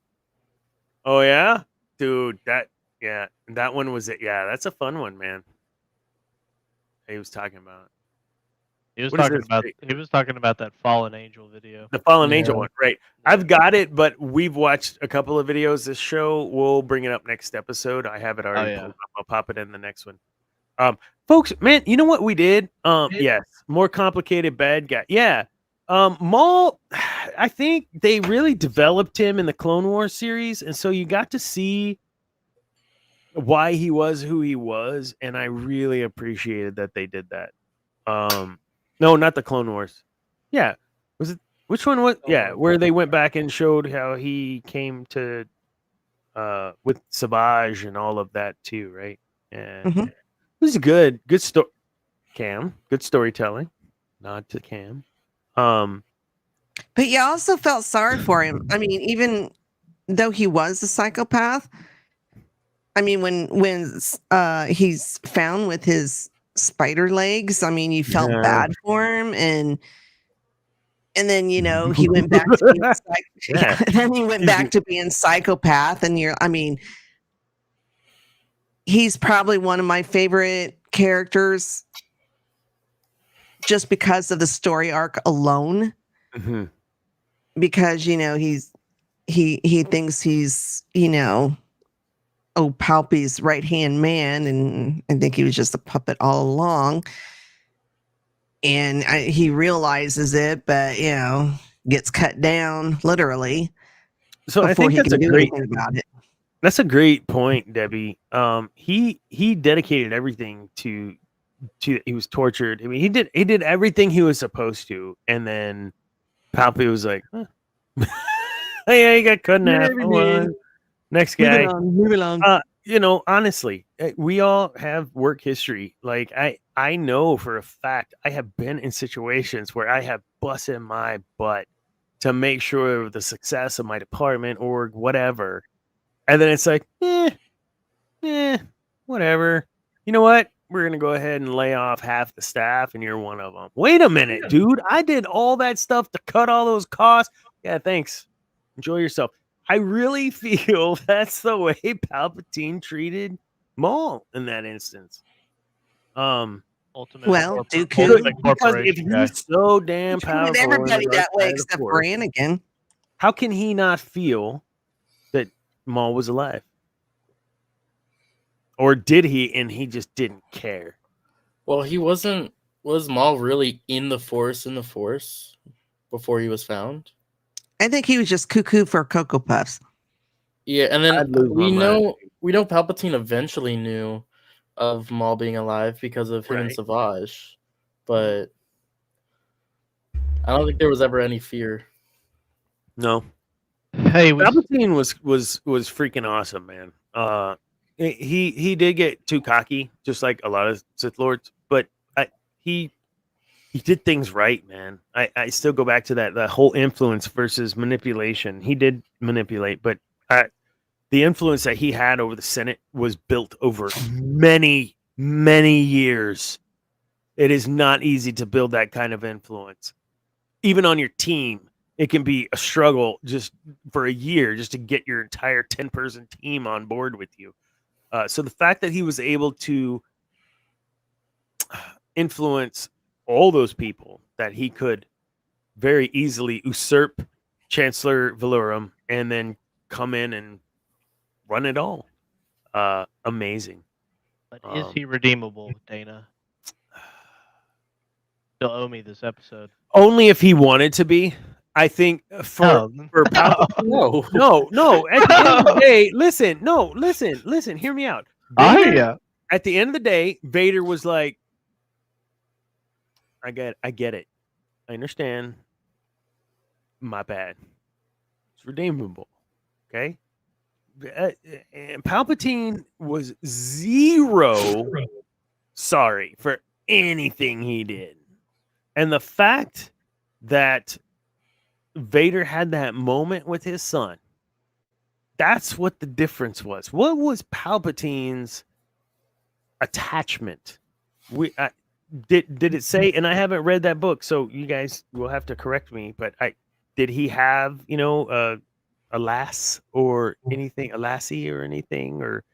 Oh yeah? Dude, that one was it. Yeah, that's a fun one, man. He was talking about. He was What is talking this? about. He was talking about that Fallen Angel video. The Fallen Angel Yeah. one, right? I've got it, but we've watched a couple of videos. This show, we'll bring it up next episode. I have it already pulled up. I'll pop it in the next one. Folks, man, you know what we did? Yes, more complicated bad guy. Yeah, Maul. I think they really developed him in the Clone Wars series, and so you got to see why he was who he was, and I really appreciated that they did that. No, not the Clone Wars. Yeah, was it? Which one was? Yeah, where they went back and showed how he came to, with Savage and all of that too, right? And Mhm. it was good story. Cam, good storytelling. Nod to Cam. But you also felt sorry for him. I mean, even though he was a psychopath, I mean, when he's found with his spider legs, I mean, you felt Yeah. bad for him, and then he went back to being Yeah. then he went back to being psychopath, and he's probably one of my favorite characters just because of the story arc alone. Mm-hmm. Because he thinks he's Palpy's right hand man, and I think he was just a puppet all along. And he realizes it, but gets cut down literally. So I before think he that's can a do great. anything about it. That's a great point, Debbie. He dedicated everything to he was tortured. I mean, he did everything he was supposed to, and then Palpy was like, huh. "Hey, he got cut in half. Oh, well. Next guy, Move along. Honestly, we all have work history. Like I know for a fact I have been in situations where I have busted my butt to make sure of the success of my department or whatever. And then it's like, whatever. You know what? We're going to go ahead and lay off half the staff and you're one of them. Wait a minute, dude. I did all that stuff to cut all those costs. Yeah, thanks. Enjoy yourself. I really feel that's the way Palpatine treated Maul in that instance. Ultimate Well, corporate- Dooku. ultimate Because if corporation guy. he's so damn powerful, With everybody on the dark that way side of the except Force, Anakin. how can he not feel that Maul was alive? Or did he and he just didn't care? Well, he wasn't. Was Maul really in the Force before he was found? I think he was just cuckoo for Cocoa Puffs. Yeah, and then I'd lose my we mind. know Palpatine eventually knew of Maul being alive because of him and Right. Savage, but I don't think there was ever any fear. No. Hey, we Palpatine was freaking awesome, man. He did get too cocky, just like a lot of Sith Lords, but he did things right, man. I still go back to that whole influence versus manipulation. He did manipulate, but the influence that he had over the Senate was built over many, many years. It is not easy to build that kind of influence. Even on your team, it can be a struggle just for a year just to get your entire 10-person team on board with you. So the fact that he was able to influence all those people, that he could very easily usurp Chancellor Valorum and then come in and run it all. Amazing. But is he redeemable, Dana? Still owe me this episode. Only if he wanted to be. I think for Palpatine. No. At the end of the day, listen. Hear me out. Vader, at the end of the day, Vader was like, I get it. I understand. My bad. It's redeemable. Okay. And Palpatine was zero sorry for anything he did. And the fact that Vader had that moment with his son, that's what the difference was. What was Palpatine's attachment? Did it say, and I haven't read that book, so you guys will have to correct me, but did he have, a lass or anything, a lassie or anything, or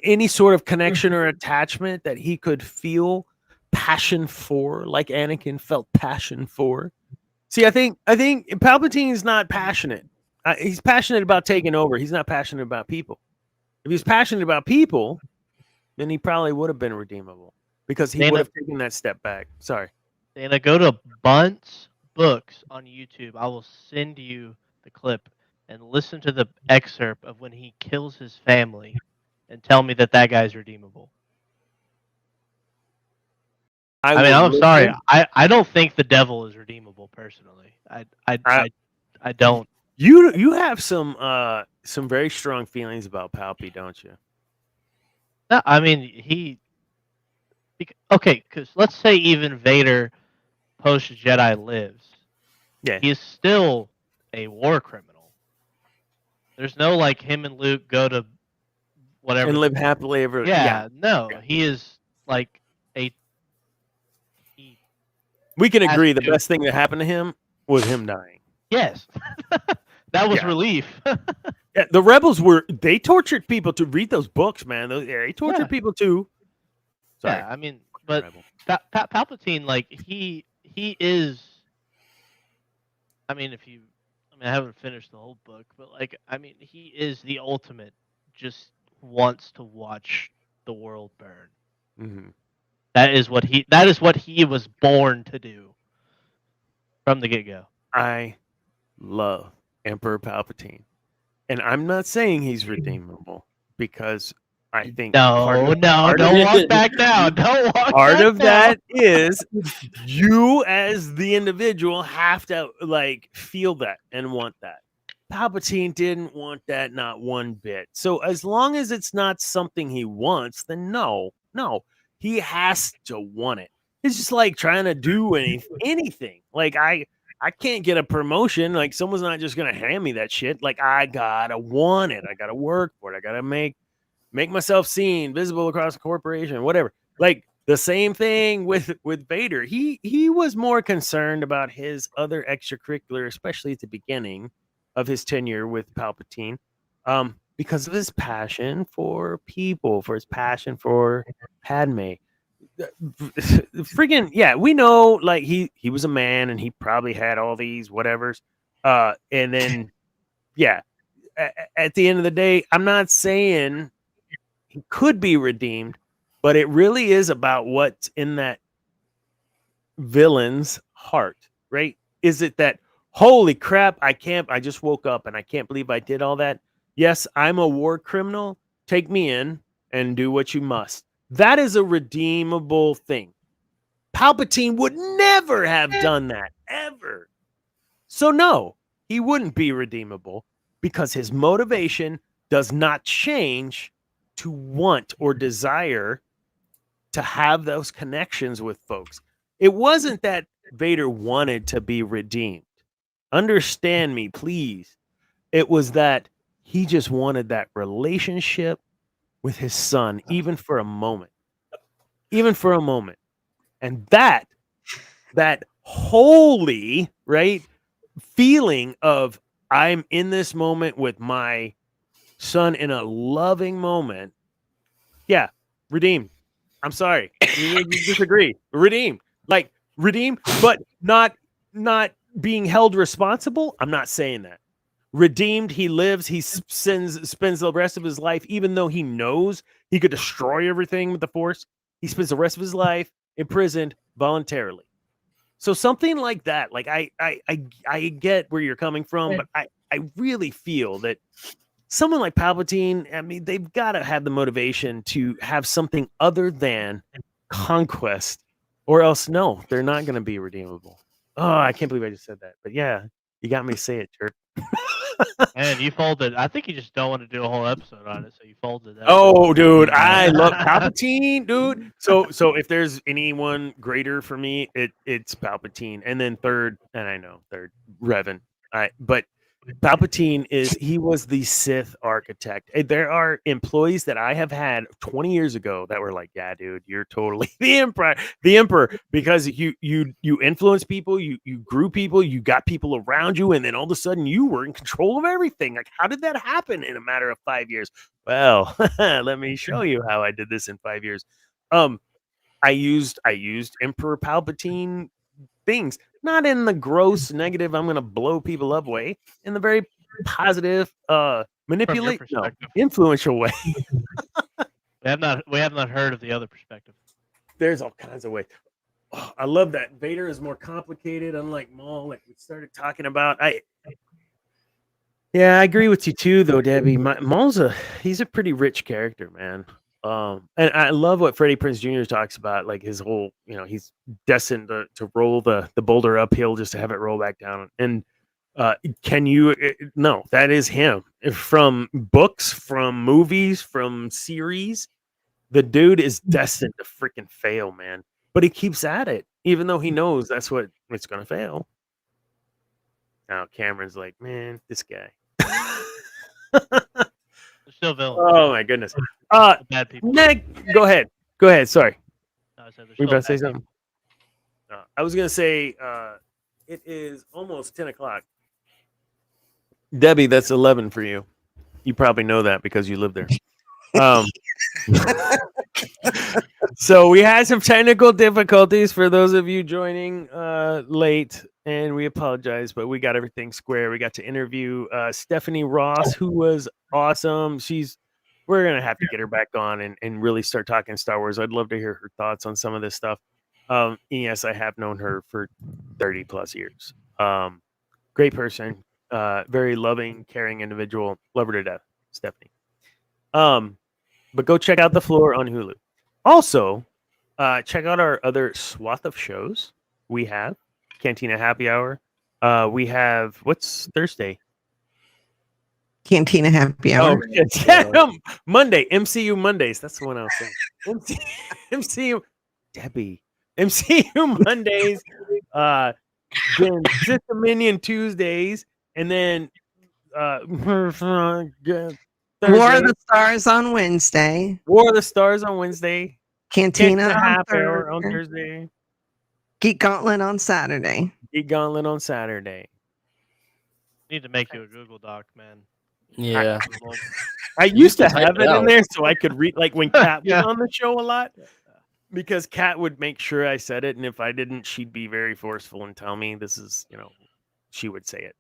any sort of connection or attachment that he could feel passion for, like Anakin felt passion for? See, I think Palpatine's not passionate. He's passionate about taking over. He's not passionate about people. If he's passionate about people, then he probably would have been redeemable because he would have taken that step back. Sorry. Dana, go to Bunt's Books on YouTube. I will send you the clip and listen to the excerpt of when he kills his family and tell me that guy's redeemable. I mean, I'm sorry. I don't think the devil is redeemable personally. I don't. You have some very strong feelings about Palpy, don't you? No, I mean okay, because let's say even Vader post Jedi lives. Yeah, he is still a war criminal. There's no like him and Luke go to whatever and live happily ever. No, he is like we can agree the best thing that happened to him was him dying. Yes. That was relief. Yeah, the rebels they tortured people to read those books, man. They tortured people too. Sorry. Yeah, I mean, but Palpatine, like he is. I mean, I haven't finished the whole book, but like, I mean, he is the ultimate. Just wants to watch the world burn. Mm-hmm. That is what he was born to do from the get-go. I love Emperor Palpatine, and I'm not saying he's redeemable because I think don't walk back now. Don't walk part back of that is you as the individual have to like feel that and want that. Palpatine didn't want that, not one bit. So as long as it's not something he wants, then no, he has to want it. It's just like trying to do anything. Like I can't get a promotion. Like someone's not just gonna hand me that shit. Like I gotta want it. I gotta work for it. I gotta make myself seen, visible across the corporation, whatever. Like the same thing with Vader. He was more concerned about his other extracurricular, especially at the beginning of his tenure with Palpatine, because of his passion for people, for his passion for Padme. Friggin' yeah, we know like he was a man and he probably had all these whatevers. And then yeah, at the end of the day, I'm not saying he could be redeemed, but it really is about what's in that villain's heart, right? Is it that holy crap, I just woke up and I can't believe I did all that? Yes, I'm a war criminal. Take me in and do what you must. That is a redeemable thing. Palpatine would never have done that, ever. So no, he wouldn't be redeemable because his motivation does not change to want or desire to have those connections with folks. It wasn't that Vader wanted to be redeemed. Understand me, please. It was that he just wanted that relationship with his son, even for a moment. Even for a moment. And that holy, right, feeling of I'm in this moment with my son in a loving moment. Yeah, redeemed. I'm sorry. You disagree. Redeemed. Like redeemed, but not being held responsible. I'm not saying that. Redeemed, he lives, he spends the rest of his life, even though he knows he could destroy everything with the Force, he spends the rest of his life imprisoned voluntarily. So something like that, like I get where you're coming from, but I really feel that someone like Palpatine, I mean, they've got to have the motivation to have something other than conquest, or else no, they're not going to be redeemable. Oh, I can't believe I just said that, but yeah, you got me to say it, jerk. And you folded. I think you just don't want to do a whole episode on it, so you folded that. Oh, dude, I love Palpatine, dude. So if there's anyone greater for me, it's Palpatine, and then third, and I know third, Revan. But Palpatine he was the Sith architect. There are employees that I have had 20 years ago that were like, "Yeah, dude, you're totally the emperor," because you influence people, you grew people, you got people around you, and then all of a sudden you were in control of everything. Like, how did that happen in a matter of 5 years? Well, let me show you how I did this in 5 years. I used Emperor Palpatine things, not in the gross negative I'm gonna blow people up way, in the very positive manipulate influential way. We have not heard of the other perspective. There's all kinds of ways. Oh, I love that Vader is more complicated, unlike Maul, like we started talking about. I agree with you too, though, Debbie. Maul's he's a pretty rich character, man. And I love what Freddie Prinze Jr. talks about, like his whole, he's destined to roll the boulder uphill just to have it roll back down. And no, that is him. From books, from movies, from series, the dude is destined to freaking fail, man. But he keeps at it, even though he knows that's what it's going to fail. Now Cameron's like, man, this guy. Still villains. Oh my goodness. Bad people. Nick, go ahead. Sorry. No, I said We about to say something. I was gonna say it is almost 10 o'clock. Debbie, that's 11 for you. You probably know that because you live there. So we had some technical difficulties for those of you joining late, and we apologize, but we got everything square. We got to interview Stephanie Ross, who was awesome. We're gonna have to get her back on and really start talking Star Wars. I'd love to hear her thoughts on some of this stuff. Yes, I have known her for 30 plus years. Great person, very loving, caring individual. Love her to death, Stephanie. But go check out The Floor on Hulu. Also, check out our other swath of shows. We have Cantina Happy Hour. We have, what's Thursday? Cantina Happy Hour. Oh, yeah. Monday, MCU Mondays. That's the one I was saying. MCU, Debbie. MCU Mondays. Then Sith Dominion Tuesdays, and then War of the Stars on Wednesday. War of the Stars on Wednesday. Cantina Half Hour on Thursday. Geek Gauntlet on Saturday. Geek Gauntlet on Saturday. Need to make you a Google Doc, man. Yeah. I used to have it in there so I could read, like when Kat was on the show a lot, because Kat would make sure I said it, and if I didn't, she'd be very forceful and tell me this is, she would say it.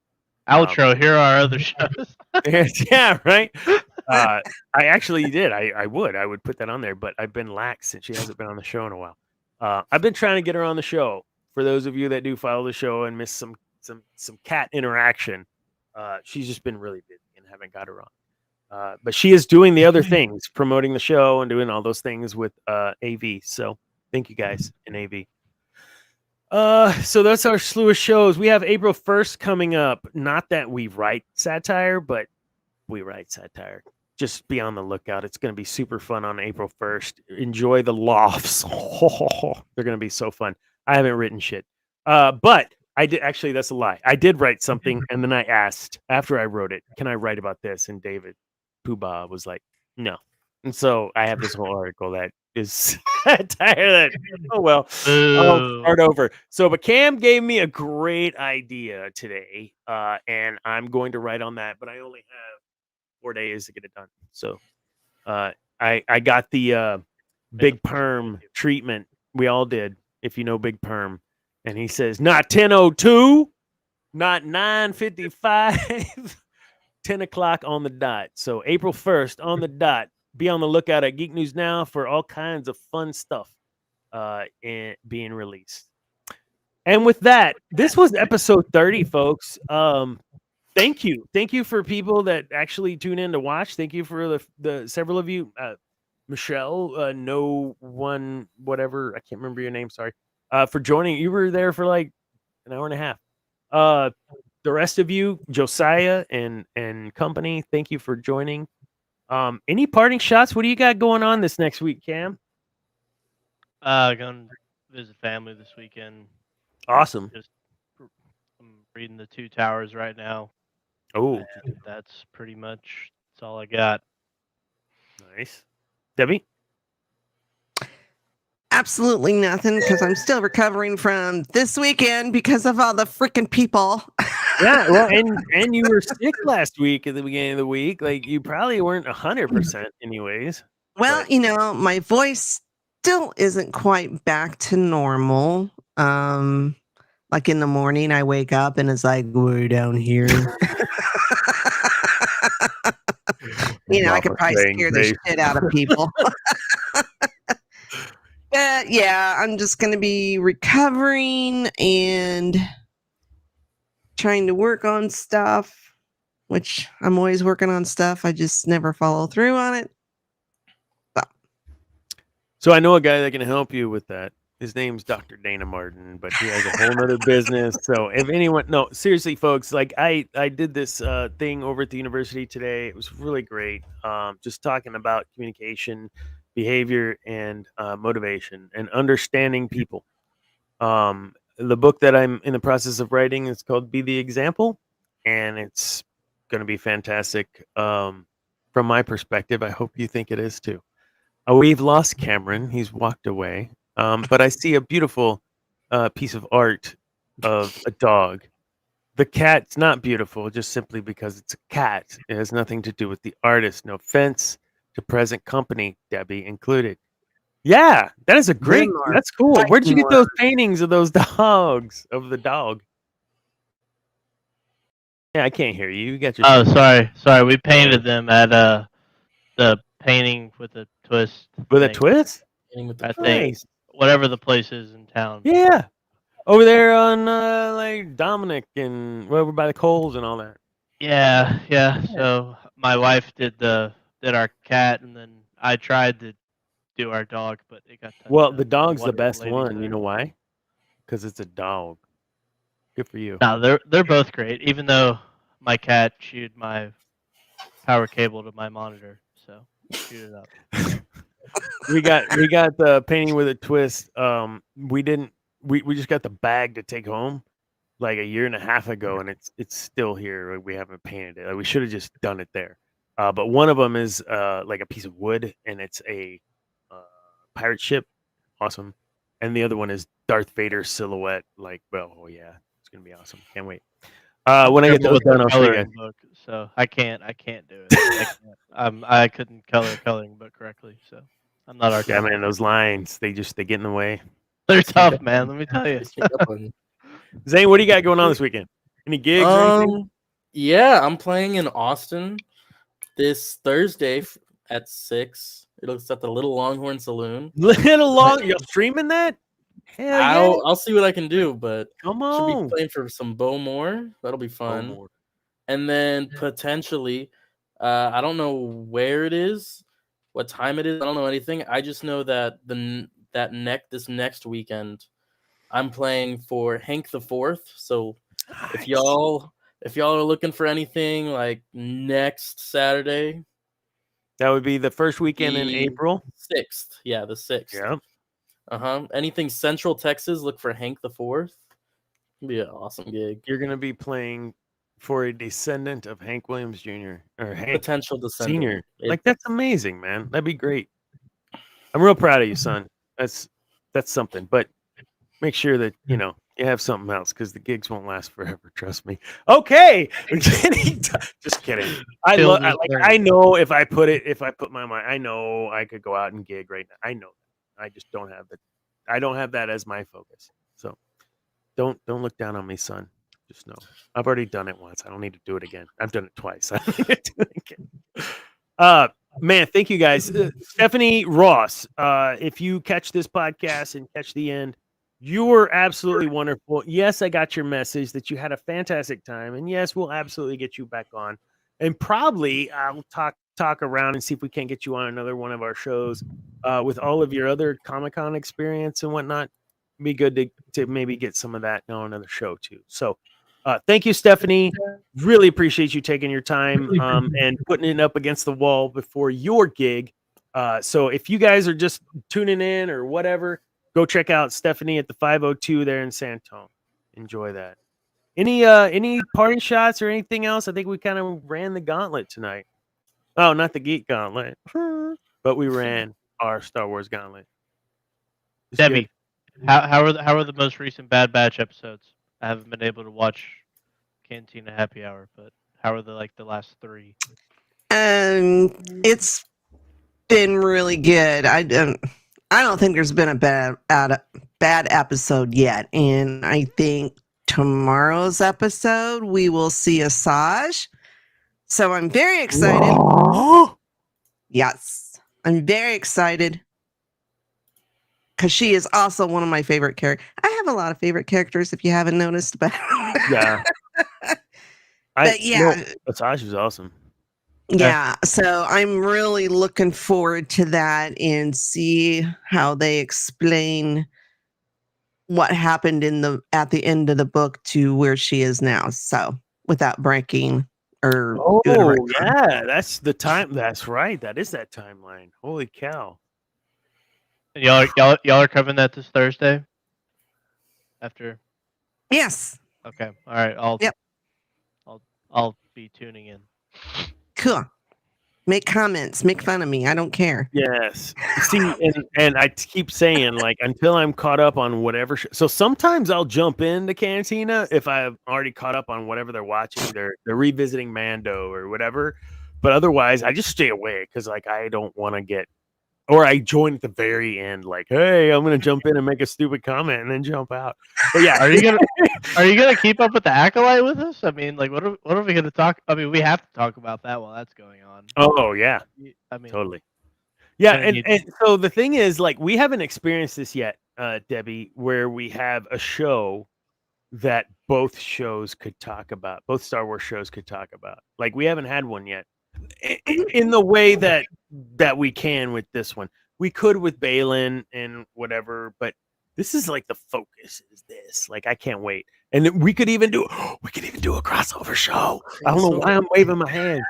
Outro, here are other shows. Yeah, right. I actually did. I would put that on there, but I've been lax since she hasn't been on the show in a while. I've been trying to get her on the show. For those of you that do follow the show and miss some Cat interaction, she's just been really busy and haven't got her But she is doing the other things, promoting the show and doing all those things with AV. So thank you guys in AV. So that's our slew of shows. We have April 1st coming up. Not that we write satire, but we write satire. Just be on the lookout. It's going to be super fun on April 1st. Enjoy the lofts. They're going to be so fun. I haven't written shit. But I did actually, that's a lie. I did write something, and then I asked after I wrote it, can I write about this? And David Poobah was like, no. And so I have this whole article that is satire that, oh well, I'll Boo. start over. So, but Cam gave me a great idea today, and I'm going to write on that, but I only have 4 days to get it done. So I got the Big Perm treatment. We all did, if you know Big Perm. And he says, not 10:02, not 9:55, 10 o'clock on the dot. So April 1st on the dot. Be on the lookout at Geek News Now for all kinds of fun stuff being released. And with that, this was episode 30, folks. Thank you. Thank you for people that actually tune in to watch. Thank you for the several of you. Michelle, no one, whatever. I can't remember your name. Sorry. For joining. You were there for like an hour and a half. The rest of you, Josiah and company, thank you for joining. Any parting shots? What do you got going on this next week, Cam? Going to visit family this weekend. Awesome. I'm reading The Two Towers right now. Oh, and that's all I got. Nice. Debbie? Absolutely nothing, because I'm still recovering from this weekend because of all the freaking people. Yeah, well, and you were sick last week at the beginning of the week. Like, you probably weren't 100% anyways. Well, but... my voice still isn't quite back to normal. Like in the morning, I wake up and it's like, way down here. I could probably scare the shit out of people. But yeah, I'm just going to be recovering and trying to work on stuff, which I'm always working on stuff. I just never follow through on it. So I know a guy that can help you with that. His name's Dr. Dana Martin, but he has a whole nother business. So if anyone, no, seriously, folks, like I did this thing over at the university today. It was really great. Just talking about communication, behavior, and motivation, and understanding people. The book that I'm in the process of writing is called Be the Example, and it's going to be fantastic. From my perspective, I hope you think it is too. We've lost Cameron. He's walked away. But I see a beautiful piece of art of a dog. The cat's not beautiful just simply because it's a cat. It has nothing to do with the artist. No offense to present company, Debbie included. Yeah, that is a great. That's cool. Where did you get those paintings of those dogs, of the dog? Yeah, I can't hear you. You got your. Oh, sorry. We painted them at the painting with a twist. With a twist? I think whatever the place is in town. Yeah, over there on like Dominic and over by the Coles and all that. Yeah. So my wife did our cat, and then I tried to do our dog, but it got touched. Well, the dog's the best one. You know why? Because it's a dog. Good for you. No, they're both great. Even though my cat chewed my power cable to my monitor, so chewed it up. we got the painting with a twist. We just got the bag to take home like a year and a half ago, and it's still here. We haven't painted it. Like, we should have just done it there. But one of them is like a piece of wood, and it's a pirate ship. Awesome. And the other one is Darth Vader silhouette. Like, well, oh yeah, it's gonna be awesome. Can't wait. When I get those done, I'll show you guys. Book, so I can't do it. I couldn't color a coloring book correctly, so I'm not artistic. Yeah, man, those lines, they get in the way. They're tough, man. Let me tell you. Zane, what do you got going on this weekend? Any gigs or anything? Yeah, I'm playing in Austin this Thursday at 6. It's at the Little Longhorn Saloon. You're streaming that? Hell I'll see what I can do, but come should on. be playing for some Bowmore. That'll be fun. And then potentially I don't know where it is, what time it is. I don't know anything. I just know that this next weekend, I'm playing for Hank the Fourth. So if y'all are looking for anything like next Saturday, That would be the first weekend in April. 6th. Yeah, the 6th. Yeah. Anything Central Texas, look for Hank the Fourth. It'd be an awesome gig. You're going to be playing for a descendant of Hank Williams Jr. or Hank Potential descendant. Senior. Like, that's amazing, man. That'd be great. I'm real proud of you, son. That's something. But make sure that you have something else, because the gigs won't last forever. Trust me. Okay, just kidding. I know if I put my mind, I know I could go out and gig right now. I know that. I just don't have that. I don't have that as my focus. So don't look down on me, son. Just know I've already done it once. I don't need to do it again. I've done it twice. I don't need to do it again. Man, thank you guys. Stephanie Ross, if you catch this podcast and catch the end, you were absolutely wonderful. Yes, I got your message that you had a fantastic time, and yes, we'll absolutely get you back on. And probably I'll talk around and see if we can't get you on another one of our shows with all of your other Comic-Con experience and whatnot. It'd be good to maybe get some of that on another show too. So thank you, Stephanie. Really appreciate you taking your time and putting it up against the wall before your gig. So if you guys are just tuning in or whatever, go check out Stephanie at the 502 there in Santone. Enjoy that. Any parting shots or anything else? I think we kind of ran the gauntlet tonight. Oh, not the Geek Gauntlet, but we ran our Star Wars Gauntlet. It's Debbie, good. how are the most recent Bad Batch episodes? I haven't been able to watch Cantina Happy Hour, but how are the last 3? It's been really good. I don't think there's been a bad episode yet, and I think tomorrow's episode we will see Asajj. So I'm very excited. Yes, I'm very excited because she is also one of my favorite characters. I have a lot of favorite characters, if you haven't noticed, but yeah. Asajj is awesome. Yeah, so I'm really looking forward to that and see how they explain what happened at the end of the book to where she is now. So without breaking or yeah, that's the time. That's right. That is that timeline. Holy cow! And y'all are covering that this Thursday. After. Yes. Okay. All right. I'll be tuning in. Cool. Make comments. Make fun of me. I don't care. Yes. See, and I keep saying, like, until I'm caught up on whatever. So sometimes I'll jump into Cantina if I've already caught up on whatever they're watching. They're revisiting Mando or whatever. But otherwise, I just stay away because, like, I don't want to get. Or I join at the very end, like, hey, I'm gonna jump in and make a stupid comment and then jump out. But yeah, are you gonna keep up with the Acolyte with us? I mean, like, what are we gonna talk? I mean, we have to talk about that while that's going on. Oh yeah, I mean, totally. Yeah, and so the thing is, like, we haven't experienced this yet, Debbie, where we have a show that both shows could talk about, both Star Wars shows could talk about. Like, we haven't had one yet. In the way that we can with this one. We could with Balin and whatever, but this is like the focus is this. Like, I can't wait. And then we could even do a crossover show. I don't know why I'm waving my hand.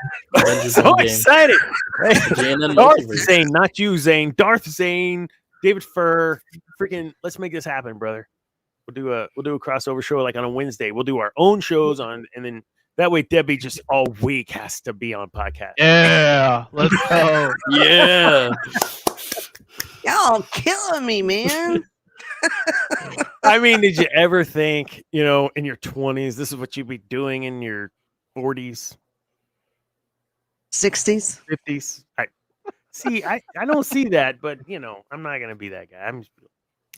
So excited. Darth Zane, not you, Zane. Darth Zane, David Furr. Freaking, let's make this happen, brother. We'll do a crossover show like on a Wednesday. We'll do our own shows on, and then that way, Debbie just all week has to be on podcast. Yeah, let's go. Yeah. Y'all killing me, man. I mean, did you ever think, in your 20s, this is what you'd be doing in your 40s? 60s? 50s? I don't see that, but, I'm not going to be that guy.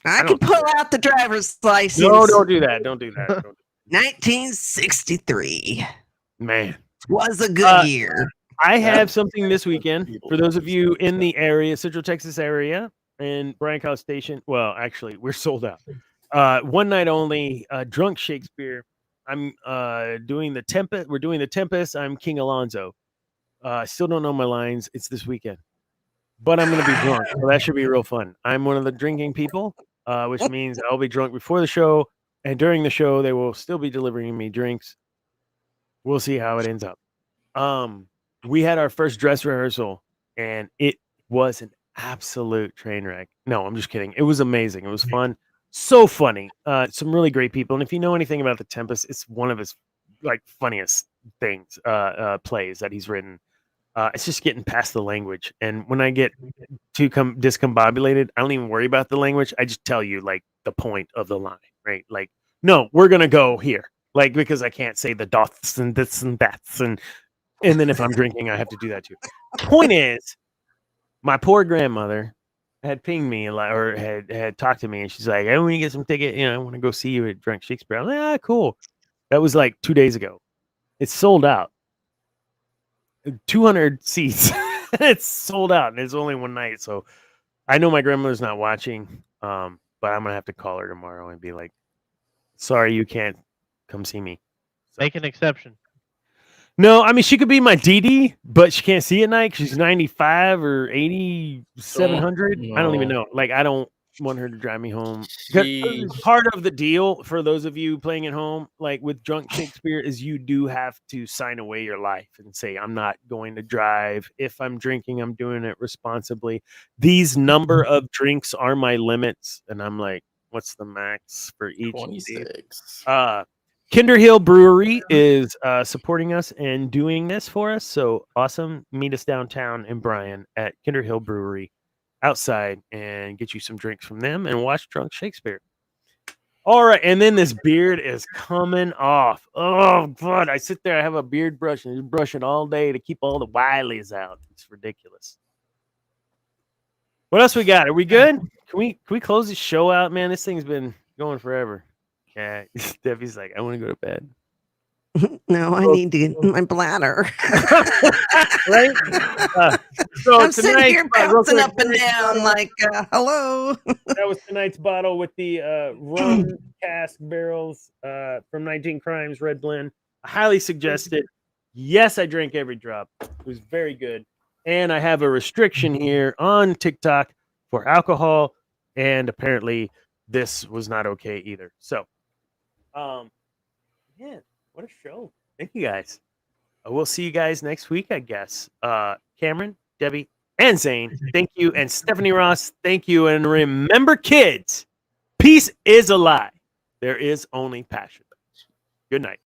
I can pull out the driver's license. No, don't do that. Don't do that. 1963. Man. Was a good year. I have something this weekend for those of you in the area, Central Texas area, and Bryan College Station. Well, actually, we're sold out. One night only, Drunk Shakespeare. I'm doing the Tempest. We're doing the Tempest. I'm King Alonzo. I still don't know my lines. It's this weekend, but I'm going to be drunk, so that should be real fun. I'm one of the drinking people, which means I'll be drunk before the show, and during the show, they will still be delivering me drinks. We'll see how it ends up. We had our first dress rehearsal, and it was an absolute train wreck. No, I'm just kidding. It was amazing. It was fun. So funny. Some really great people. And if you know anything about The Tempest, it's one of his like funniest things, plays that he's written. It's just getting past the language. And when I get too discombobulated, I don't even worry about the language. I just tell you like the point of the line, right? Like, no, we're gonna go here. Like, because I can't say the doths and this and that's and then if I'm drinking, I have to do that too. Point is, my poor grandmother had pinged me a lot, or had talked to me, and she's like, "I want to get some ticket. I want to go see you at Drunk Shakespeare." I'm like, "Ah, cool." That was like 2 days ago. It's sold out. 200 seats. It's sold out, and it's only one night. So I know my grandmother's not watching, but I'm gonna have to call her tomorrow and be like, "Sorry, you can't come see me." Make an exception. No, I mean, she could be my DD, but she can't see at night 'cause she's 95 or 8,700. I don't even know. Like, I don't want her to drive me home. 'Cause part of the deal for those of you playing at home, like with Drunk Shakespeare, is you do have to sign away your life and say, I'm not going to drive. If I'm drinking, I'm doing it responsibly. These number of drinks are my limits. And I'm like, what's the max for each? 26. Kinder Hill Brewery is supporting us and doing this for us. So awesome. Meet us downtown in Bryan at Kinder Hill Brewery outside and get you some drinks from them and watch Drunk Shakespeare. All right. And then this beard is coming off. Oh, God. I sit there. I have a beard brush and just brush it all day to keep all the wilies out. It's ridiculous. What else we got? Are we good? Can we close the show out, man? This thing's been going forever. Yeah, Debbie's like, I want to go to bed. No, I need to get my bladder. Right? So I'm sitting here real bouncing quick, up and down like, hello. that was tonight's bottle with the rum cask barrels from 19 Crimes Red Blend. I highly suggest it. Yes, I drank every drop. It was very good. And I have a restriction here on TikTok for alcohol, and apparently this was not okay either. So, yeah, what a show. Thank you guys. We'll see you guys next week, I guess. Cameron, Debbie, and Zane, thank you. And Stephanie Ross, thank you. And remember, kids, peace is a lie. There is only passion. Good night.